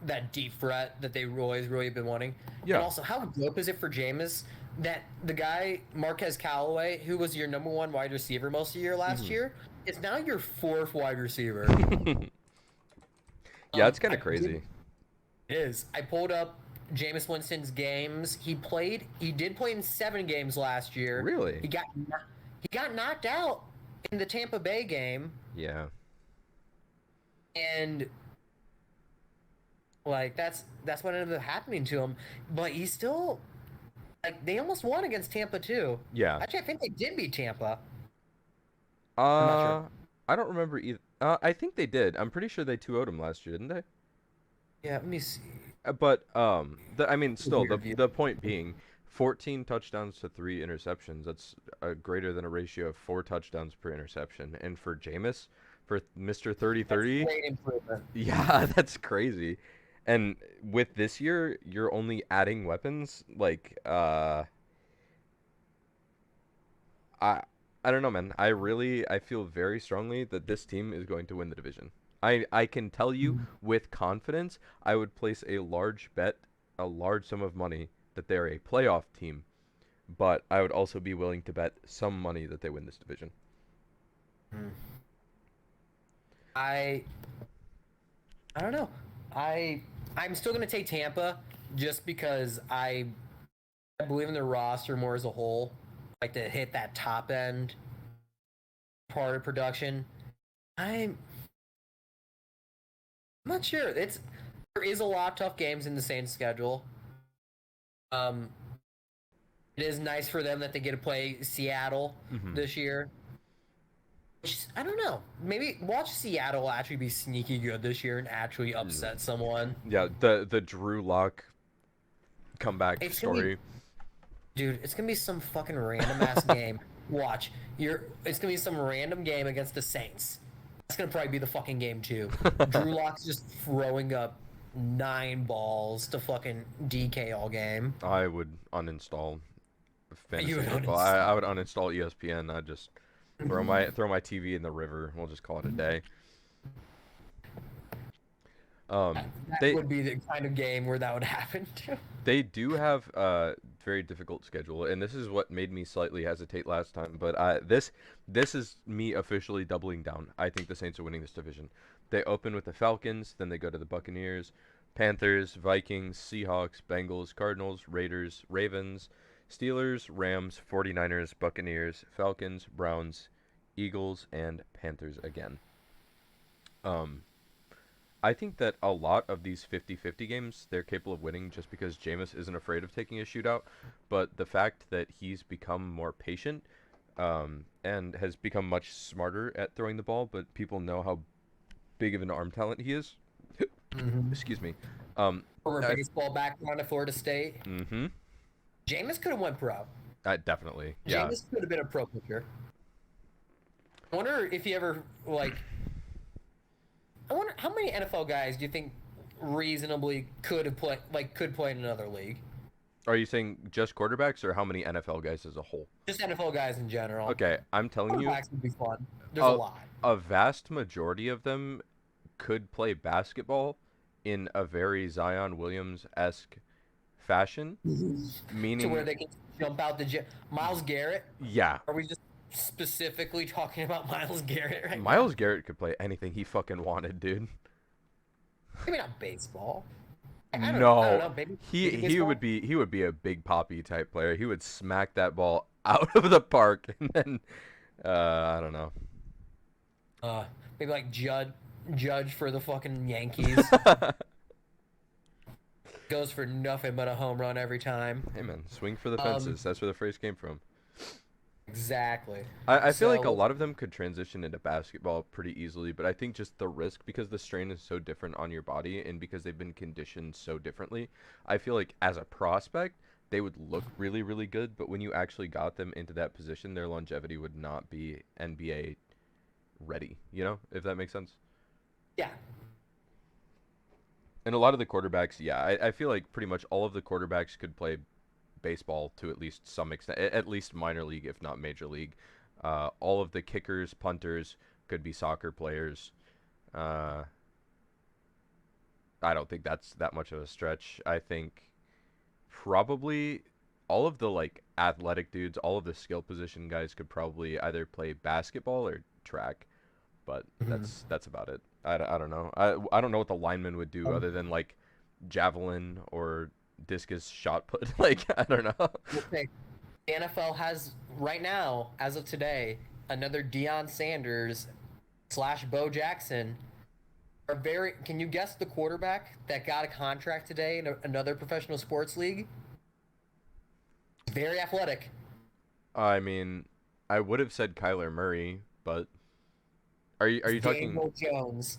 that deep threat that they've always really been wanting. Yeah. And also, how dope is it for Jameis that the guy Marquez Callaway, who was your number one wide receiver most of the year last year, is now your fourth wide receiver. Yeah, it's kind I of crazy. It is. I pulled up Jameis Winston's games. He did play in 7 games last year. Really? He got knocked out in the Tampa Bay game, Yeah. and like that's what ended up happening to him. But he's still they almost won against Tampa too. Yeah. Actually, I think they did beat Tampa. Uh, not sure. I don't remember either. I think they did. I'm pretty sure they 2-0'd him last year, didn't they? Yeah, let me see. But I mean, still, Weird view. the point being, 14 touchdowns to 3 interceptions. That's greater than a ratio of 4 touchdowns per interception. And for Jameis, for Mr. 30-30, Great improvement. yeah, that's crazy. And with this year, you're only adding weapons. Like, I don't know, man. I feel very strongly that this team is going to win the division. I can tell you with confidence, I would place a large bet, a large sum of money that they're a playoff team, but I would also be willing to bet some money that they win this division. I don't know. I'm still gonna take Tampa just because I believe in the roster more as a whole. Like to hit that top end part of production. I'm not sure. There is a lot of tough games in the Saints schedule. It is nice for them that they get to play Seattle this year. Which, I don't know. Maybe watch Seattle actually be sneaky good this year and actually upset someone. Yeah, the Drew Lock comeback It's gonna be- story. Dude, it's gonna be some fucking random ass game. Watch. It's gonna be some random game against the Saints. That's gonna probably be the fucking game too. Drew Lock's just throwing up 9 balls to fucking DK all game. I would uninstall fantasy You would football. uninstall. I would uninstall ESPN. I'd just throw my TV in the river. We'll just call it a day. That They would be the kind of game where that would happen too. they do have a very difficult schedule, and this is what made me slightly hesitate last time. But this is me officially doubling down. I think the Saints are winning this division. They open with the Falcons, then they go to the Buccaneers, Panthers, Vikings, Seahawks, Bengals, Cardinals, Raiders, Ravens, Steelers, Rams, 49ers, Buccaneers, Falcons, Browns, Eagles, and Panthers again. I think that a lot of these 50-50 games, they're capable of winning just because Jameis isn't afraid of taking a shootout. But the fact that he's become more patient and has become much smarter at throwing the ball, but people know how big of an arm talent he is. Excuse me. Former baseball background at Florida State. Mm-hmm. Jameis could have went pro. Definitely. Yeah. Jameis could have been a pro pitcher. I wonder if he ever I wonder how many NFL guys do you think reasonably could play in another league? Are you saying just quarterbacks or how many NFL guys as a whole? Just NFL guys in general. Okay, I'm telling you, Quarterbacks would be fun. There's a lot. a vast majority of them could play basketball in a very Zion Williams-esque fashion, meaning To where they can jump out the gym. Myles Garrett? yeah. Are we just specifically talking about Myles Garrett right Myles Garrett could play anything he fucking wanted, dude. now? Maybe not baseball. I don't No, know. Maybe he baseball? would be a Big Poppy type player. He would smack that ball out of the park, and then I don't know. Maybe like Judge for the fucking Yankees. Goes for nothing but a home run every time. Hey man, swing for the fences. That's where the phrase came from. Exactly. I feel like a So- lot of them could transition into basketball pretty easily, but I think just the risk, because the strain is so different on your body and because they've been conditioned so differently, I feel like as a prospect, they would look really, really good, but when you actually got them into that position, their longevity would not be NBA ready, if that makes sense? Yeah. And a lot of the quarterbacks, yeah, I feel like pretty much all of the quarterbacks could play baseball to at least some extent, at least minor league, if not major league. All of the kickers, punters could be soccer players. I don't think that's that much of a stretch. I think probably all of the like athletic dudes, all of the skill position guys could probably either play basketball or track, but that's about it. I don't know. I don't know what the lineman would do other than like javelin or discus shot put. Like, I don't know. Okay. The NFL has right now, as of today, another Deion Sanders / Bo Jackson. Can you guess the quarterback that got a contract today in another professional sports league? Very athletic. I mean, I would have said Kyler Murray, but are you talking? Daniel Jones.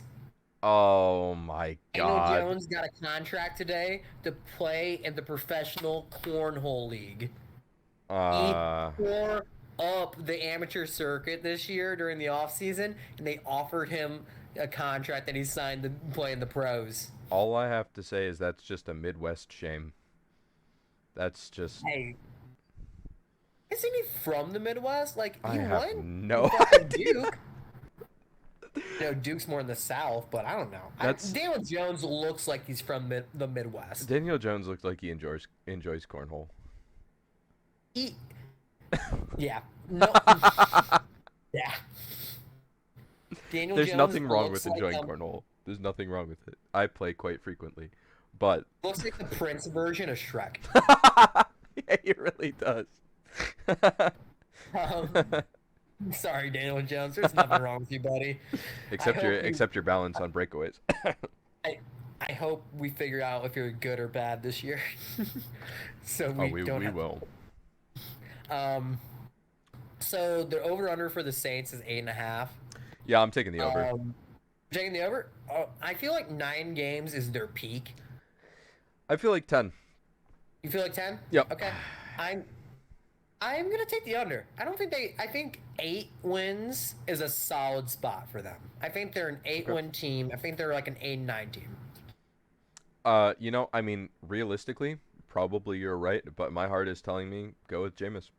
Oh my Daniel God. Jones got a contract today to play in the professional cornhole league. He tore up the amateur circuit this year during the offseason, and they offered him a contract that he signed to play in the pros. All I have to say is that's just a Midwest shame. That's just. Hey, isn't he from the Midwest? Like, he I have won no fucking idea. Duke. No, Duke's more in the South, but I don't know. Daniel Jones looks like he's from the Midwest. Daniel Jones looks like he enjoys cornhole. Yeah. No. Yeah. Daniel There's Jones nothing wrong looks with enjoying like, cornhole. There's nothing wrong with it. I play quite frequently, but looks like the Prince version of Shrek. yeah, he really does. Sorry, Daniel Jones. There's nothing wrong with you, buddy. Except your balance on breakaways. I hope we figure out if you're good or bad this year. So we will. So the over/under for the Saints is 8.5. Yeah, I'm taking the over. Taking the over. I feel like 9 games is their peak. I feel like 10. You feel like 10? Yep. Okay. I'm gonna take the under. I think 8 wins is a solid spot for them. I think they're an 8-win team. I think they're like an 8-9 team. I mean, realistically, probably you're right, but my heart is telling me go with Jameis.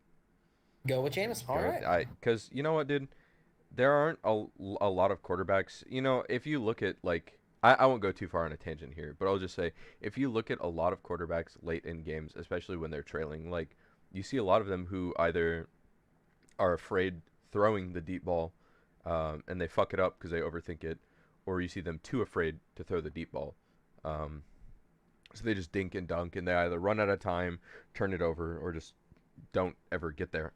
Go with Jameis. All Go with, right. because you know what, dude? There aren't a lot of quarterbacks. If you look at like I won't go too far on a tangent here, but I'll just say if you look at a lot of quarterbacks late in games, especially when they're trailing, like you see a lot of them who either are afraid throwing the deep ball, and they fuck it up because they overthink it, or you see them too afraid to throw the deep ball. Um, so they just dink and dunk, and they either run out of time, turn it over, or just don't ever get there.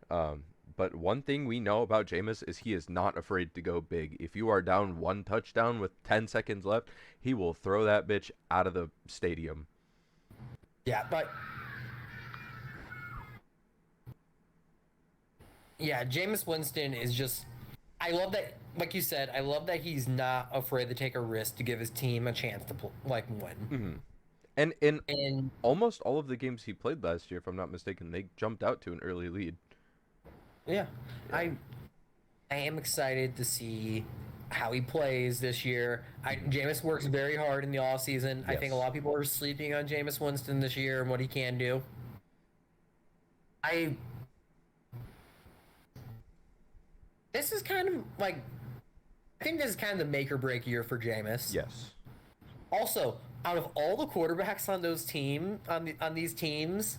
Um, but one thing we know about Jameis is he is not afraid to go big. If you are down one touchdown with 10 seconds left, he will throw that bitch out of the stadium. Yeah, but yeah, Jameis Winston is just. I love that, like you said. I love that he's not afraid to take a risk to give his team a chance to win. Hmm. And in And almost all of the games he played last year, if I'm not mistaken, they jumped out to an early lead. yeah, I am excited to see how he plays this year. Jameis works very hard in the off season. I think a Yes. lot of people are sleeping on Jameis Winston this year and what he can do. I This is kind of like I think this is kind of the make or break year for Jameis. Yes. Also, out of all the quarterbacks on these teams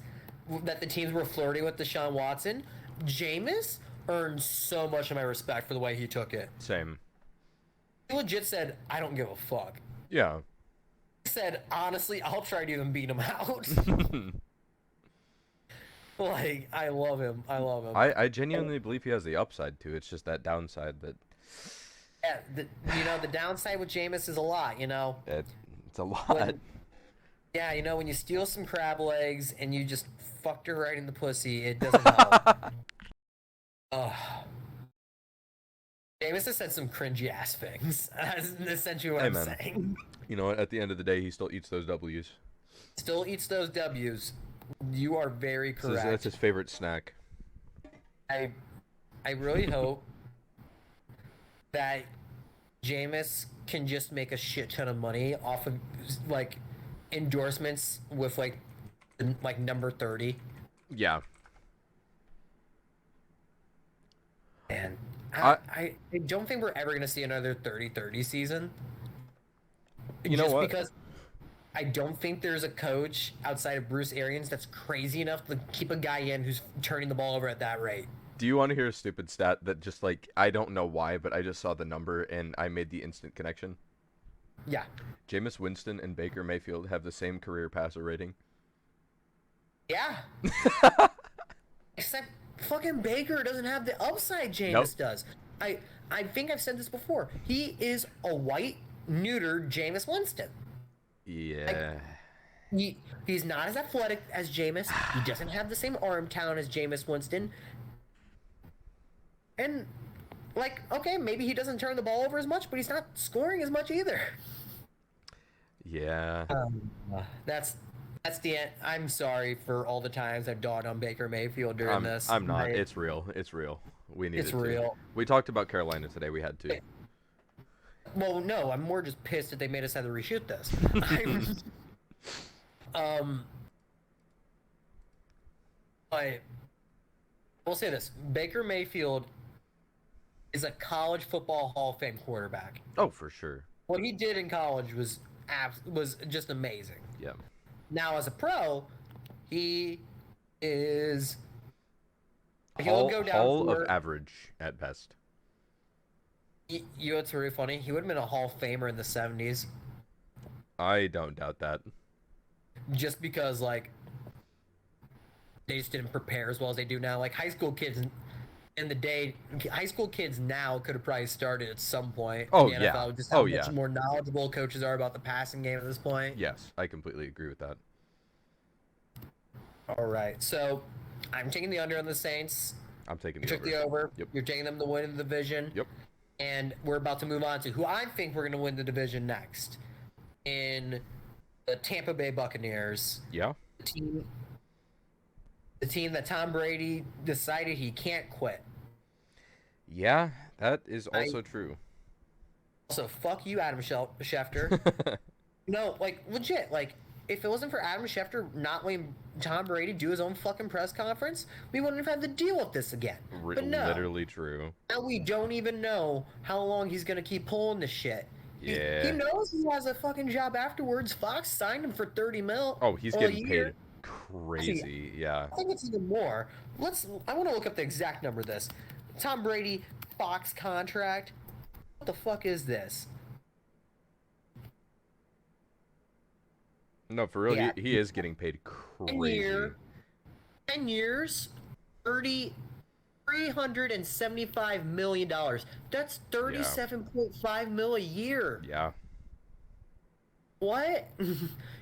that the teams were flirting with Deshaun Watson, Jameis earned so much of my respect for the way he took it. Same. He legit said, "I don't give a fuck." Yeah. He said, "Honestly, I'll try to even beat him out." Like, I love him. I love him. I genuinely believe he has the upside too. It's just that downside that Yeah, the downside with Jameis is a lot. it's a lot. Yeah, when you steal some crab legs and you just fucked her right in the pussy, it doesn't help. Ugh. Jameis has said some cringy ass things. That's essentially what Hey, I'm man. saying. You know what? At the end of the day, he still eats those W's. Still eats those W's. You are very correct. That's his favorite snack. I really hope that Jameis can just make a shit ton of money off of like endorsements with like number 30. Yeah. And I- I don't think we're ever gonna see another 30-30 season. You know Just what? because I don't think there's a coach outside of Bruce Arians that's crazy enough to keep a guy in who's turning the ball over at that rate. Do you want to hear a stupid stat that just like I don't know why, but I just saw the number and I made the instant connection? Yeah. Jameis Winston and Baker Mayfield have the same career passer rating. Yeah. Except fucking Baker doesn't have the upside Jameis Nope. does. I think I've said this before. He is a white, neuter Jameis Winston. Yeah. He's not as athletic as Jameis. He doesn't have the same arm talent as Jameis Winston. And, okay, maybe he doesn't turn the ball over as much, but he's not scoring as much either. Yeah. That's the end. I'm sorry for all the times I've dogged on Baker Mayfield during this. I'm not. It's real. It's real. We needed It's to. real. We talked about Carolina today. We had to. Well, no, I'm more just pissed that they made us have to reshoot this. I will say this: Baker Mayfield is a college football Hall of Fame quarterback. Oh, for sure. What he did in college was just amazing. Yeah. Now, as a pro, he is. Hall, He'll go down Hall for, of average at best. You know what's really funny? He would have been a Hall of Famer in the 70s. I don't doubt that. Just because, they just didn't prepare as well as they do now. Like, high school kids in the day, high school kids now could have probably started at some point Oh, in the yeah. NFL. Just how Oh, much yeah. more knowledgeable coaches are about the passing game at this point. Yes, I completely agree with that. All right, so I'm taking the under on the Saints. I'm taking You the took over. the over. Yep. You're taking them to win the division. Yep. And we're about to move on to who I think we're going to win the division next. In the Tampa Bay Buccaneers. Yeah. The team The team that Tom Brady decided he can't quit. Yeah, that is also true. Also, fuck you, Adam Schefter. No, like, legit, like, if it wasn't for Adam Schefter not letting Tom Brady do his own fucking press conference, we wouldn't have had to deal with this again. But no, Literally true. now we don't even know how long he's gonna keep pulling this shit. He Yeah. knows he has a fucking job afterwards. Fox signed him for 30 mil. Oh, he's a getting year. paid crazy. Yeah. I think it's even more. I want to look up the exact number of this. Tom Brady Fox contract. What the fuck is this? No, for real, Yeah. he is getting paid crazy. 10 years, $375 million. That's $37.5 mil a year. Yeah. What?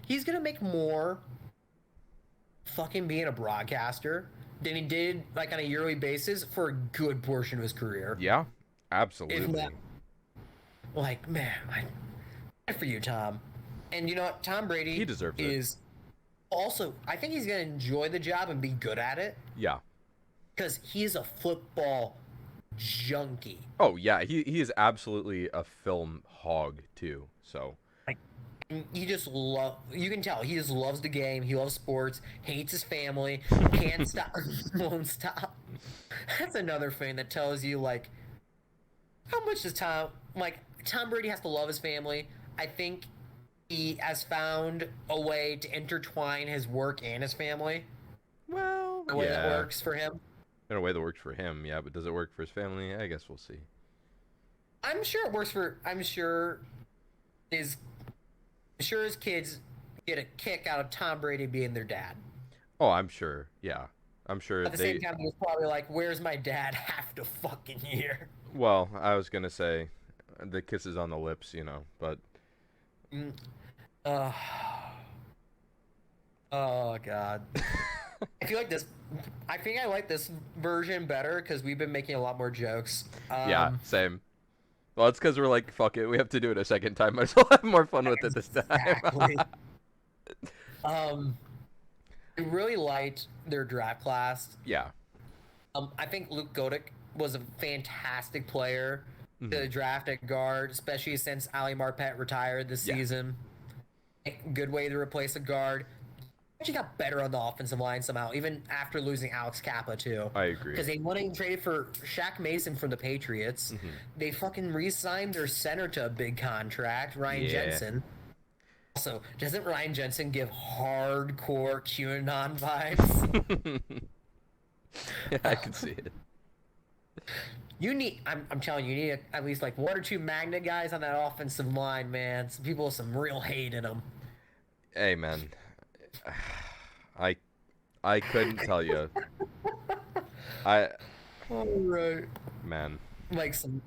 He's gonna make more fucking being a broadcaster than he did like on a yearly basis for a good portion of his career. Yeah, absolutely. That, like, man, good for you, Tom. And you know what? Tom Brady He deserves it. Also, I think he's gonna enjoy the job and be good at it. Yeah. Because he's a football junkie. Oh yeah, he is absolutely a film hog too. So Like, he just you can tell he just loves the game. He loves sports, hates his family, can't stop, won't stop. That's another thing that tells you, like, how much does Tom Brady has to love his family. I think he has found a way to intertwine his work and his family. well, The way that works for him. In a way that works for him, yeah, but does it work for his family? I guess we'll see. I'm sure it works for. I'm sure his kids get a kick out of Tom Brady being their dad. Oh, I'm sure. Yeah, I'm sure At the same time, he was probably like, "Where's my dad?" Half the fucking year. Well, I was gonna say, the kisses on the lips, but. Oh God. I feel like this. I think I like this version better because we've been making a lot more jokes. Yeah, same. Well, it's because we're like, fuck it, we have to do it a second time. Might as well have more fun with it this time. Exactly. I really liked their draft class. Yeah. I think Luke Goedeke was a fantastic player to draft at guard, especially since Ali Marpet retired this season. Good way to replace a guard. Actually got better on the offensive line somehow, even after losing Alex Kappa too. I agree. Because they went and traded for Shaq Mason from the Patriots. They fucking re-signed their center to a big contract, Ryan Jensen. Also, doesn't Ryan Jensen give hardcore QAnon vibes? Yeah, I can see it. I'm telling you, you need at least like one or two Magna guys on that offensive line, man. Some people with some real hate in them. Hey, man. I couldn't tell you. All right. Man. Like some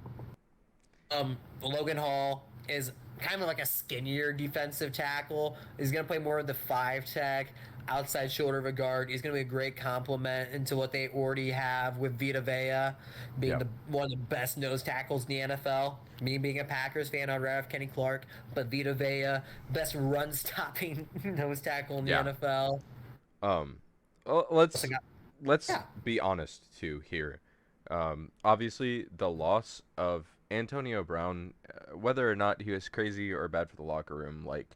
Logan Hall is kind of like a skinnier defensive tackle. He's gonna play more of the 5 tech, outside shoulder of a guard. He's gonna be a great complement into what they already have with Vita Vea being one of the best nose tackles in the NFL. Me being a Packers fan, I'd rather have Kenny Clark, but Vita Vea, best run stopping nose tackle in the NFL. Well, let's be honest too here. Obviously the loss of Antonio Brown, whether or not he was crazy or bad for the locker room, like,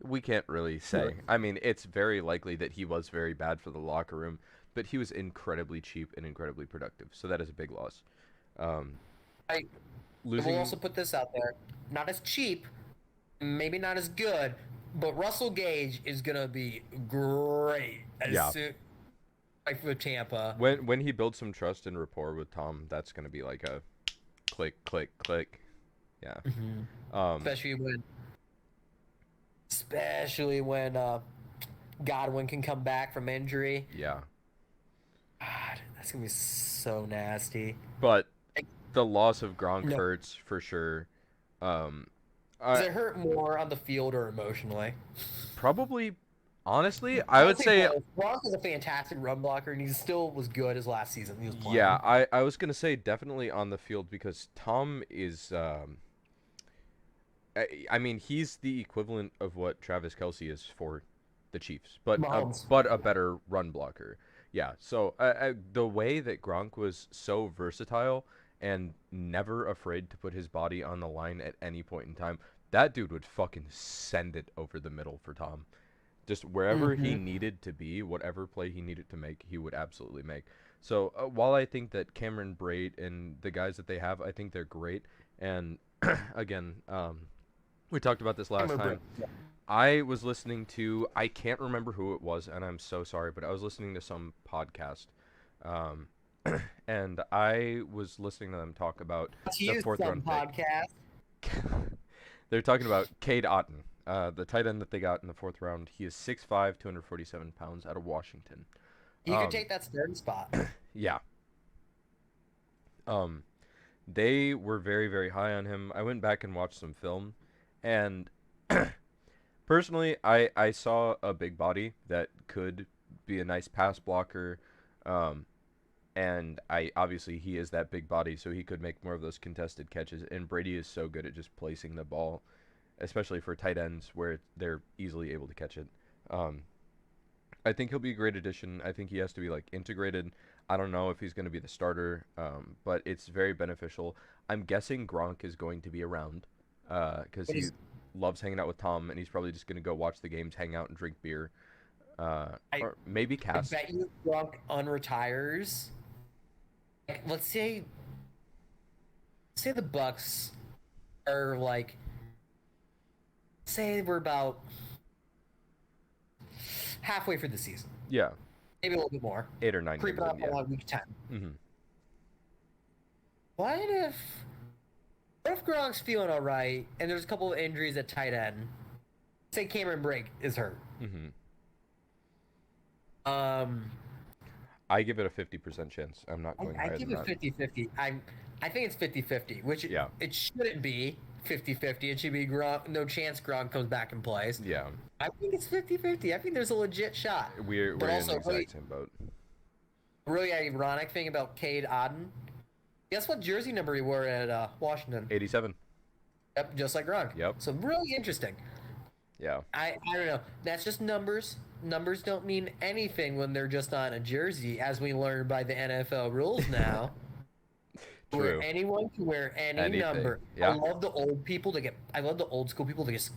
we can't really say. I mean, it's very likely that he was very bad for the locker room, but he was incredibly cheap and incredibly productive. So that is a big loss. We'll also put this out there. Not as cheap, maybe not as good, but Russell Gage is going to be great for Tampa. When he builds some trust and rapport with Tom, that's going to be like a click, click, click. Yeah. Especially when Godwin can come back from injury. Yeah. God, that's going to be so nasty. But the loss of Gronk hurts for sure. Does it hurt more on the field or emotionally? Probably, honestly, I would say Gronk is a fantastic run blocker, and he still was good as last season. He was playing. Yeah, I was gonna say definitely on the field because Tom is. I mean, he's the equivalent of what Travis Kelce is for the Chiefs, but a better run blocker. Yeah, so the way that Gronk was so versatile and never afraid to put his body on the line at any point in time, that dude would fucking send it over the middle for Tom. Just wherever he Mm-hmm. needed to be, whatever play he needed to make, he would absolutely make. So while I think that Cameron Brate and the guys that they have, I think they're great. And again, we talked about this last time. I was listening to, I can't remember who it was, and I'm so sorry, but I was listening to some podcast, um, and I was listening to them talk about To the use fourth some round pick. podcast. They're talking about Cade Otton, the tight end that they got in the fourth round. He is 6'5", 247 pounds, out of Washington. You could take that starting spot. Yeah. They were very, very high on him. I went back and watched some film, and personally, I saw a big body that could be a nice pass blocker, and obviously he is that big body, so he could make more of those contested catches. And Brady is so good at just placing the ball, especially for tight ends where they're easily able to catch it. I think he'll be a great addition. I think he has to be like integrated. I don't know if he's going to be the starter, but it's very beneficial. I'm guessing Gronk is going to be around because he loves hanging out with Tom, and he's probably just going to go watch the games, hang out, and drink beer. Or maybe Cass. I bet you Gronk unretires. Let's say the Bucs are like, say we're about halfway through the season, Yeah, maybe a little bit more, 8 or 9 creeping games up in, yeah. on week 10. Mm-hmm. What if Gronk's feeling all right and there's a couple of injuries at tight end? Say Cameron Brake is hurt. Mm-hmm. I I give it a 50% chance. I'm not going higher give than it that. 50-50. I think it's 50-50, which Yeah. it shouldn't be 50-50. It should be Gronk, no chance Gronk comes back and plays. Yeah, I think it's 50-50. I think there's a legit shot. we're But in also, the exact same boat. really ironic thing about Cade Otton, guess what jersey number he wore at Washington? 87. Yep, just like Gronk. Yep. So really interesting. Yeah. I don't know. That's just numbers. Numbers don't mean anything when they're just on a jersey, as we learned by the NFL rules now. True. Where anyone can wear any Anything. number. Yeah. I love the old school people to get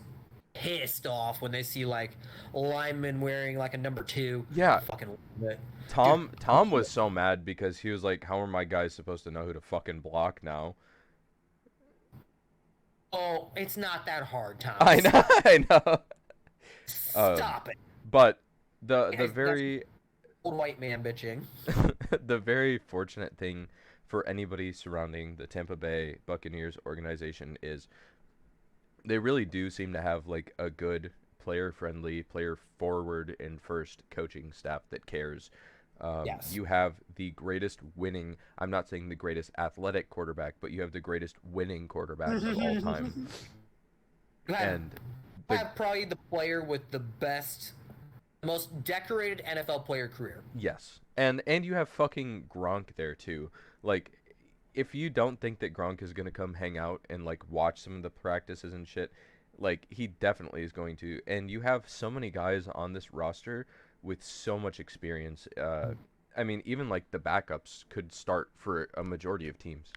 pissed off when they see like linemen wearing like a number 2. Yeah. Fucking love it. Tom was so mad because he was like, how are my guys supposed to know who to fucking block now? Oh, it's not that hard, Tom. I know. I know. Stop it. But the Guys, very Old white man bitching. the very fortunate thing for anybody surrounding the Tampa Bay Buccaneers organization is they really do seem to have like a good player-friendly, player-forward and first coaching staff that cares. Yes. You have the greatest winning, I'm not saying the greatest athletic quarterback, but you have the greatest winning quarterback of all time. And I have probably the player with the most decorated NFL player career. yes. And you have fucking Gronk there too. Like, if you don't think that Gronk is going to come hang out and like watch some of the practices and shit, like he definitely is going to. And you have so many guys on this roster with so much experience. I mean, even like the backups could start for a majority of teams.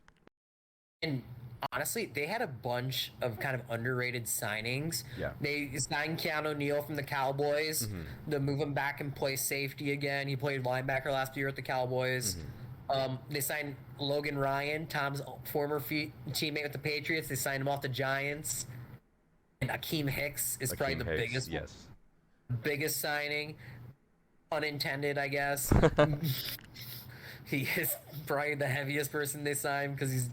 And honestly, they had a bunch of kind of underrated signings. Yeah. They signed Keanu O'Neal from the Cowboys to move him back and play safety again. He played linebacker last year at the Cowboys. They signed Logan Ryan, Tom's former teammate with the Patriots. They signed him off the Giants. And Akeem Hicks is probably the biggest signing. Unintended, I guess. He is probably the heaviest person they signed because he's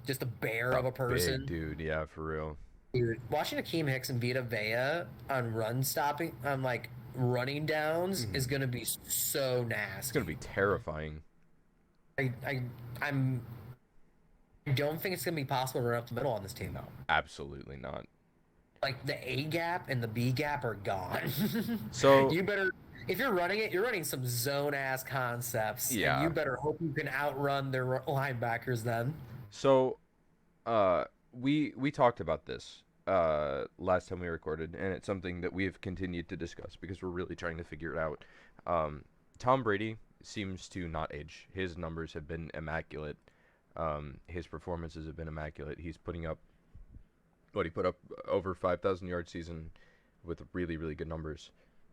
just a bear of a person. Big dude, yeah, for real. Dude, watching Akeem Hicks and Vita Vea on like running downs is gonna be so nasty. It's gonna be terrifying. I don't think it's gonna be possible to run up the middle on this team. No, absolutely not. Like the A gap and the B gap are gone. So you better, if you're running it, you're running some zone ass concepts. Yeah. And you better hope you can outrun their linebackers then. So, we talked about this last time we recorded, and it's something that we've continued to discuss because we're really trying to figure it out. Tom Brady seems to not age. His numbers have been immaculate. His performances have been immaculate. He's putting up he put up over 5,000 yard season with really, really good numbers.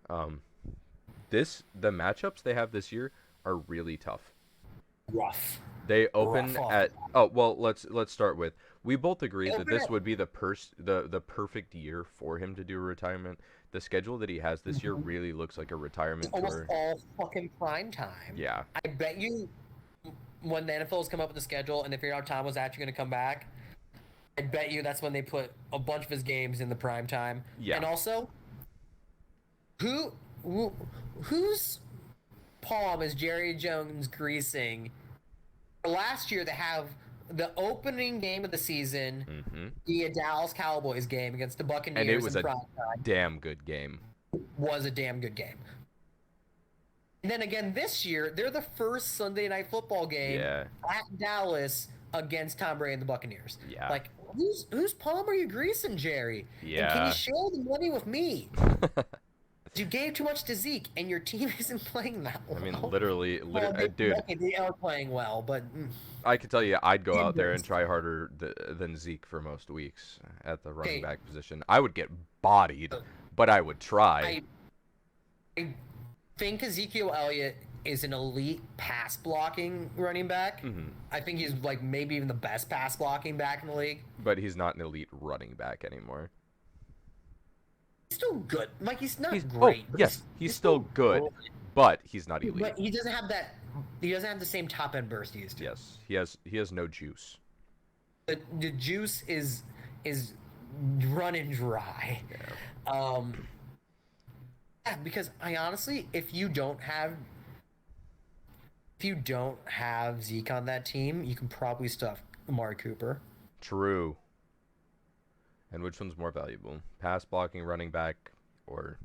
The matchups they have this year are really tough. Rough. They open Rough at let's start with, we both agree that this would be the perfect year for him to do a retirement. The schedule that he has this year really looks like a retirement almost tour. all fucking prime time. Yeah. I bet you when the NFL's come up with the schedule and they figured out Tom was actually going to come back, I bet you that's when they put a bunch of his games in the prime time. Yeah. And also, whose palm is Jerry Jones greasing? Last year they have the opening game of the season, the Dallas Cowboys game against the Buccaneers, and it was in a prime time. damn good game. Was a damn good game. And then again this year, they're the first Sunday night football game at Dallas against Tom Brady and the Buccaneers. Yeah. Like, whose palm are you greasing, Jerry? Yeah. And can you share the money with me? You gave too much to Zeke, and your team isn't playing that well. I mean, literally, dude. Okay, they are playing well, but I can tell you, I'd go out there and try harder than Zeke for most weeks at the running back position. I would get bodied, but I would try. I think Ezekiel Elliott is an elite pass blocking running back. I think he's like maybe even the best pass blocking back in the league. But he's not an elite running back anymore. He's still good. Like, he's not great. Oh, yes, he's still good, but he's not elite. But he doesn't have that. He doesn't have the same top end burst he used to. Yes, he has no juice. The juice is running dry. Yeah. Yeah, because I honestly, if you don't have Zeke on that team, you can probably stuff Amari Cooper. True. And which one's more valuable? Pass blocking running back or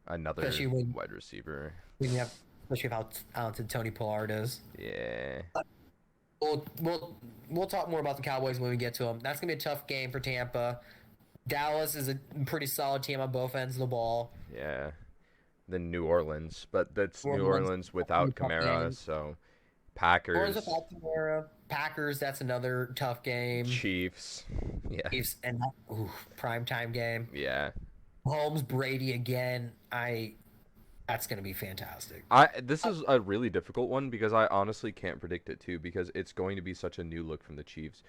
another wide receiver? Especially how talented Tony Pollard is. Yeah. We'll talk more about the Cowboys when we get to them. That's gonna be a tough game for Tampa. Dallas is a pretty solid team on both ends of the ball. Yeah. Then New Orleans, but that's New Orleans without Kamara, so Packers. Orleans without Kamara. Packers, that's another tough game. Chiefs. Yeah. Chiefs and primetime game. Yeah. Holmes, Brady again. That's gonna be fantastic. This is a really difficult one because I honestly can't predict it too, because it's going to be such a new look from the Chiefs.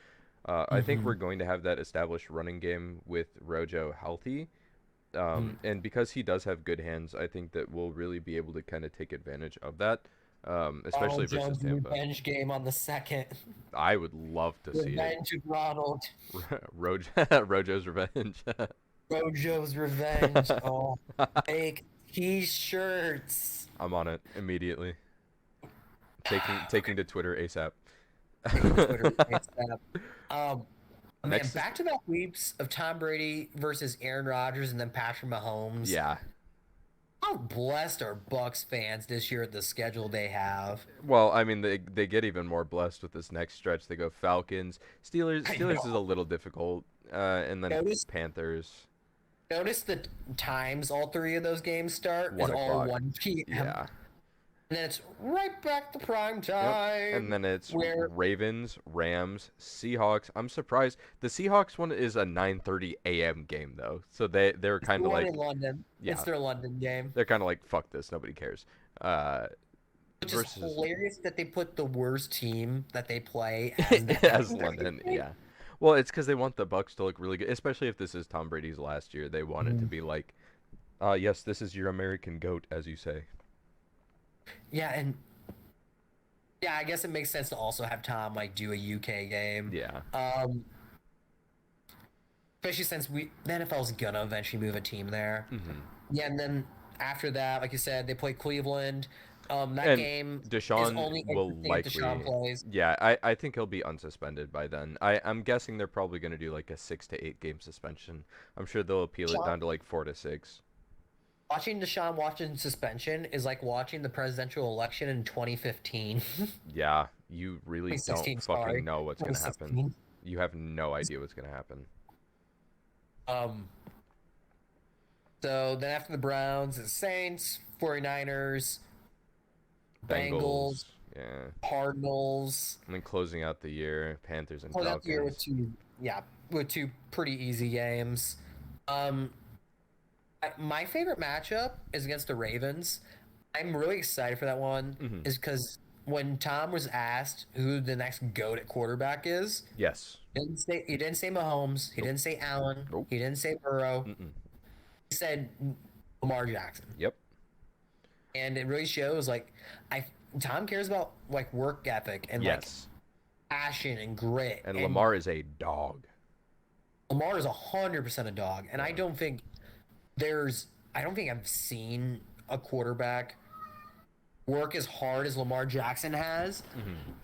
I think we're going to have that established running game with Rojo healthy. And because he does have good hands, I think that we'll really be able to kind of take advantage of that, especially versus Tampa. Revenge game on the second. I would love to see it. Revenge of Ronald. Rojo's revenge. Rojo's revenge. Oh, fake t-shirts. I'm on it immediately. Taking to Twitter ASAP. Man, back-to-back weeks of Tom Brady versus Aaron Rodgers and then Patrick Mahomes. Yeah. How blessed are Bucs fans this year at the schedule they have? Well, I mean, they get even more blessed with this next stretch. They go Falcons. Steelers is a little difficult, and then Panthers. Notice the times all three of those games start is all 1 p.m. Yeah. And then it's right back to prime time. Yep. And then it's Ravens, Rams, Seahawks. I'm surprised. The Seahawks one is a 9:30 a.m. game, though. So they're kind of like... in London. Yeah. It's their London game. They're kind of like, fuck this. Nobody cares. Which is hilarious that they put the worst team that they play as London, yeah. Well, it's because they want the Bucs to look really good, especially if this is Tom Brady's last year. They want it to be like, yes, this is your American GOAT, as you say. Yeah, and I guess it makes sense to also have Tom do a UK game. Yeah. Especially since the NFL's gonna eventually move a team there. Yeah, and then after that, like you said, they play Cleveland. That game Deshaun is only will likely. Deshaun plays. Yeah, I think he'll be unsuspended by then. I'm guessing they're probably gonna do like a 6 to 8 game suspension. I'm sure they'll appeal it down to like 4 to 6. Watching Deshaun suspension is like watching the presidential election in 2015. Yeah, you really don't fucking know what's going to happen. You have no idea what's going to happen. So then after the Browns, the Saints, 49ers. Bengals, Yeah. Cardinals. And then closing out the year, Panthers and Close out the year with Falcons. with two pretty easy games. Um, my favorite matchup is against the Ravens. I'm really excited for that one, Mhm. is because when Tom was asked who the next GOAT at quarterback is, Yes. he didn't say Mahomes, he Nope. didn't say Allen, Nope. he didn't say Burrow, Mm-mm. he said Lamar Jackson. Yep. And it really shows I Tom cares about like work ethic and like Yes. passion and grit. And Lamar is a dog. Lamar is 100% a dog, and Yeah. I don't think I've seen a quarterback work as hard as Lamar Jackson has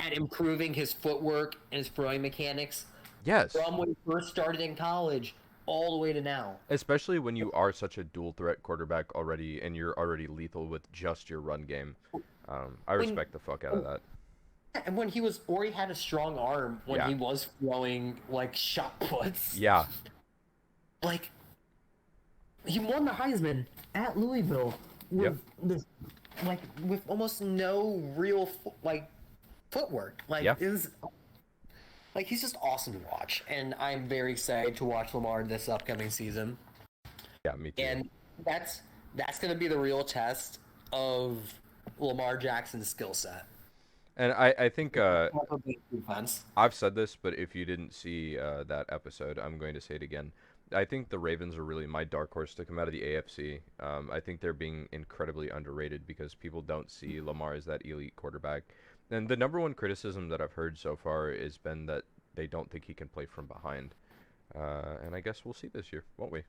at improving his footwork and his throwing mechanics Yes. from when he first started in college all the way to now. Especially when you are such a dual threat quarterback already and you're already lethal with just your run game. I respect the fuck out of that. And when he was already had a strong arm when Yeah. he was throwing like shot puts. Yeah. Like he won the Heisman at Louisville with with almost no real footwork. Like Yeah. it was like he's just awesome to watch, and I'm very excited to watch Lamar this upcoming season. Yeah, me too. And that's going to be the real test of Lamar Jackson's skill set. And I think Defense. I've said this, but if you didn't see that episode, I'm going to say it again. I think the Ravens are really my dark horse to come out of the AFC. I think they're being incredibly underrated because people don't see Lamar as that elite quarterback. And the number one criticism that I've heard so far has been that they don't think he can play from behind. And I guess we'll see this year, won't we?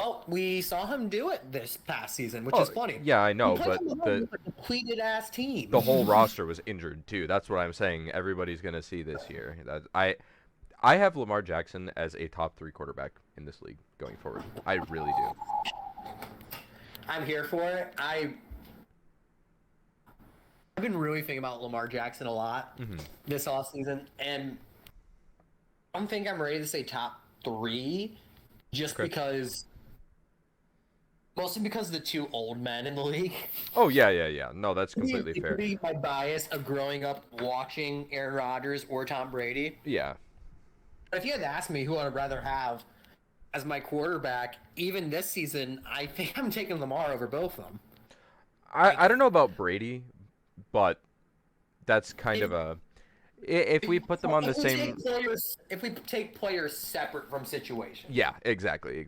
Oh, we saw him do it this past season, which is funny. Yeah, I know, He played but on with a depleted ass team. the whole roster was injured too. That's what I'm saying. Everybody's gonna see this year. I have Lamar Jackson as a top 3 quarterback in this league going forward. I really do. I'm here for it. I've been really thinking about Lamar Jackson a lot this offseason, and I don't think I'm ready to say top 3 just because. Mostly because of the 2 old men in the league. Oh, yeah. No, that's completely fair. It could be my bias of growing up watching Aaron Rodgers or Tom Brady. Yeah. But if you had to ask me who I'd rather have as my quarterback, even this season, I think I'm taking Lamar over both of them. I don't know about Brady, but that's kind of a... If we put them on the same... If we take players separate from situation. Yeah, exactly.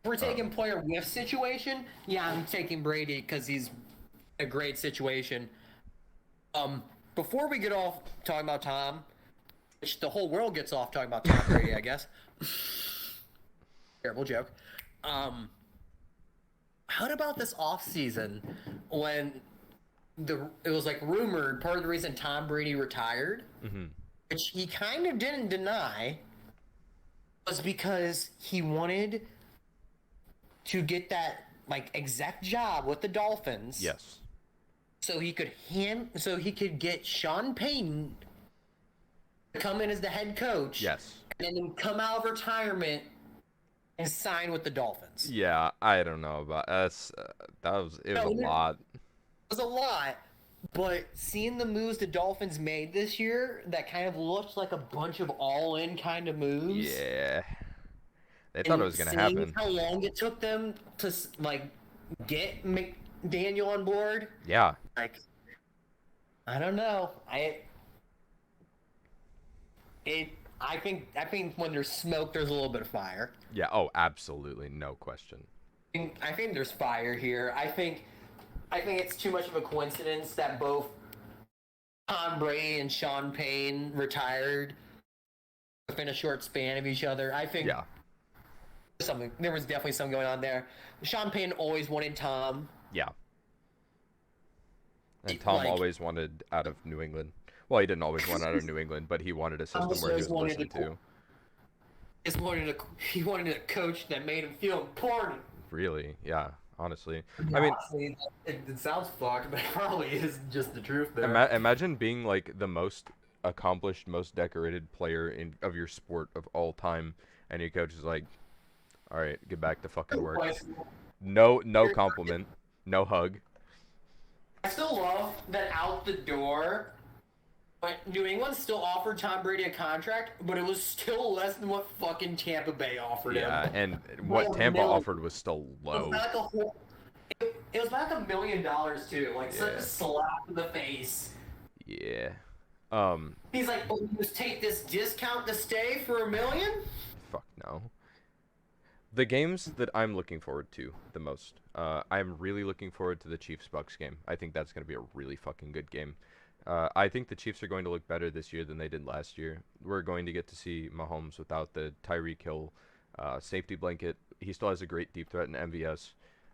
If we're taking player with situation, yeah, I'm taking Brady because he's a great situation. Before we get off talking about Tom, which the whole world gets off talking about Tom Brady, I guess. Terrible joke. How about this offseason when it was like rumored part of the reason Tom Brady retired, which he kind of didn't deny, was because he wanted to get that like exec job with the Dolphins. Yes. So he could get Sean Payton to come in as the head coach. Yes. And then come out of retirement and sign with the Dolphins. Yeah, I don't know about us. It was a lot. It was a lot. But seeing the moves the Dolphins made this year, that kind of looked like a bunch of all-in kind of moves. Yeah. They thought it was going to happen. How long it took them to get McDaniel on board? Yeah. I don't know. I think when there's smoke, there's a little bit of fire. Yeah. Oh, absolutely, no question. I think there's fire here. I think it's too much of a coincidence that both Tom Brady and Sean Payne retired within a short span of each other. I think. Yeah. There was definitely something going on there. Sean Payne always wanted Tom. Yeah. And Tom always wanted out of New England. Well, he didn't always want out of New England, but he wanted a system where he was listened to. He wanted a coach that made him feel important. Really? Yeah. Honestly, I mean, it sounds fucked, but it probably is just the truth. There. Imagine being like the most accomplished, most decorated player of your sport of all time, and your coach is like, all right, get back to fucking work. No compliment. No hug. I still love that out the door, but New England still offered Tom Brady a contract, but it was still less than what fucking Tampa Bay offered him. Yeah, and what Tampa offered was still low. It was like $1 million too, like such a slap in the face. Yeah. He's like, "Well, you just take this discount to stay for $1 million?" Fuck no. The games that I'm looking forward to the most, I'm really looking forward to the Chiefs-Bucs game. I think that's going to be a really fucking good game. I think the Chiefs are going to look better this year than they did last year. We're going to get to see Mahomes without the Tyreek Hill safety blanket. He still has a great deep threat in MVS.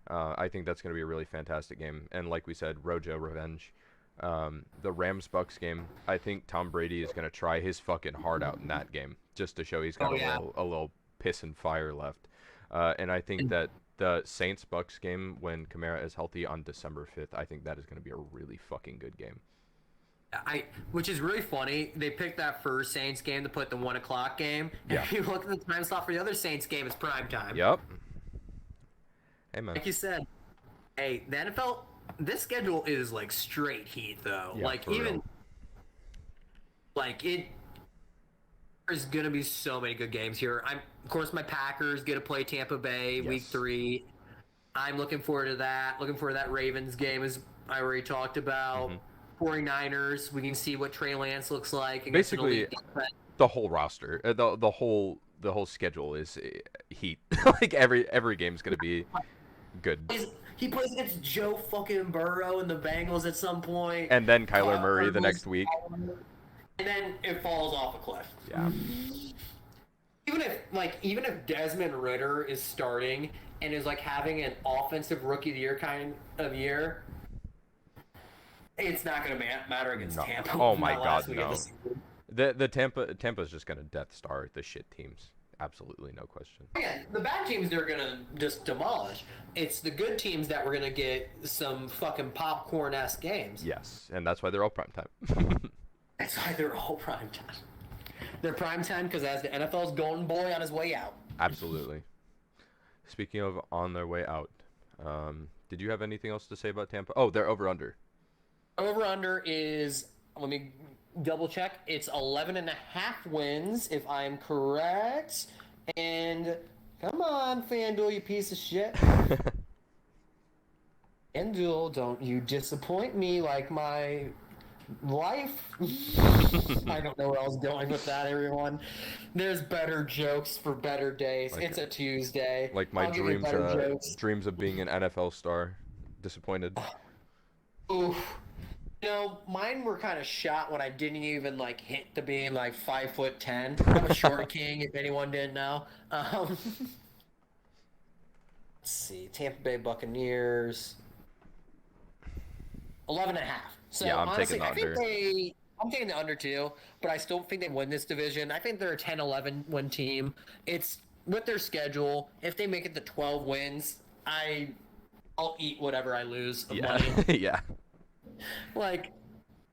I think that's going to be a really fantastic game. And like we said, Rojo revenge. The Rams-Bucs game, I think Tom Brady is going to try his fucking heart out in that game just to show he's got a little piss and fire left. And I think that the Saints-Bucs game, when Kamara is healthy on December 5th, I think that is going to be a really fucking good game. Which is really funny. They picked that first Saints game to put the 1 o'clock game. And if you look at the time slot for the other Saints game, it's prime time. Yep. Hey, man. Like you said, hey, the NFL, this schedule is like straight heat, though. Yeah, like, even, real. Like, there's going to be so many good games here. Of course, my Packers get to play Tampa Bay week 3. I'm looking forward to that. Looking forward to that Ravens game, as I already talked about. 49ers, we can see what Trey Lance looks like. Basically, the whole roster, the whole schedule is heat. Like every game's gonna be good. He plays against Joe fucking Burrow and the Bengals at some point, and then Kyler Murray the next week, and then it falls off a cliff. Yeah. Even if Desmond Ridder is starting and is like having an offensive rookie of the year kind of year, it's not going to matter against Tampa. Oh my God, no. The Tampa's just going to Death Star the shit teams. Absolutely, no question. Yeah, the bad teams they're going to just demolish. It's the good teams that we're going to get some fucking popcorn-esque games. Yes, and that's why they're all primetime. That's why they're all primetime. They're primetime because as the NFL's golden boy on his way out. Absolutely. Speaking of on their way out, did you have anything else to say about Tampa? Oh, they're over-under. Over-under is, let me double check, it's 11.5 wins, if I'm correct. And come on, FanDuel, you piece of shit. FanDuel, don't you disappoint me like my life. I don't know where I was going with that, everyone. There's better jokes for better days. Like, it's a Tuesday. Like my dreams of being an NFL star. Disappointed. Oof. You know, mine were kind of shot when I didn't even like hit to being like 5'10". I'm a short king, if anyone didn't know. Let's see, Tampa Bay Buccaneers, 11.5. So yeah, I'm honestly, taking the under. I'm taking the under too, but I still think they win this division. I think they're a 10-11 win team. It's with their schedule. If they make it to 12 wins, I'll eat whatever I lose of money. Yeah. Like,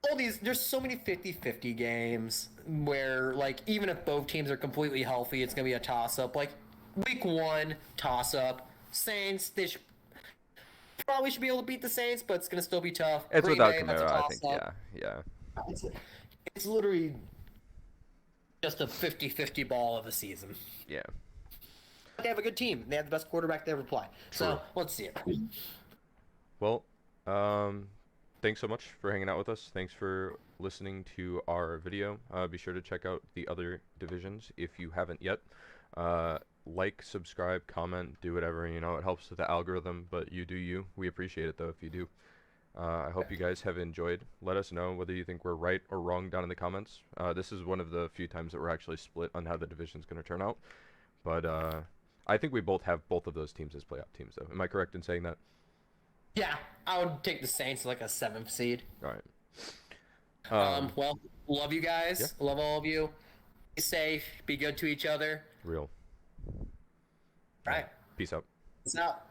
all these, there's so many 50-50 games where, like, even if both teams are completely healthy, it's going to be a toss-up. Like, week 1, toss-up. Saints, they probably should be able to beat the Saints, but it's going to still be tough. It's Green without Bay, Kamara, I think, yeah. It's literally just a 50-50 ball of a season. Yeah. They have a good team. They have the best quarterback to ever play. So, let's see it. Well, thanks so much for hanging out with us. Thanks for listening to our video. Be sure to check out the other divisions if you haven't yet. Like, subscribe, comment, do whatever. You know, it helps with the algorithm, but you do you. We appreciate it, though, if you do. I hope you guys have enjoyed. Let us know whether you think we're right or wrong down in the comments. This is one of the few times that we're actually split on how the division's going to turn out. But I think we both have both of those teams as playoff teams, though. Am I correct in saying that? Yeah, I would take the Saints like a 7th seed. All right. Well, love you guys. Yeah. Love all of you. Be safe. Be good to each other. Real. All right. Peace out. Peace out.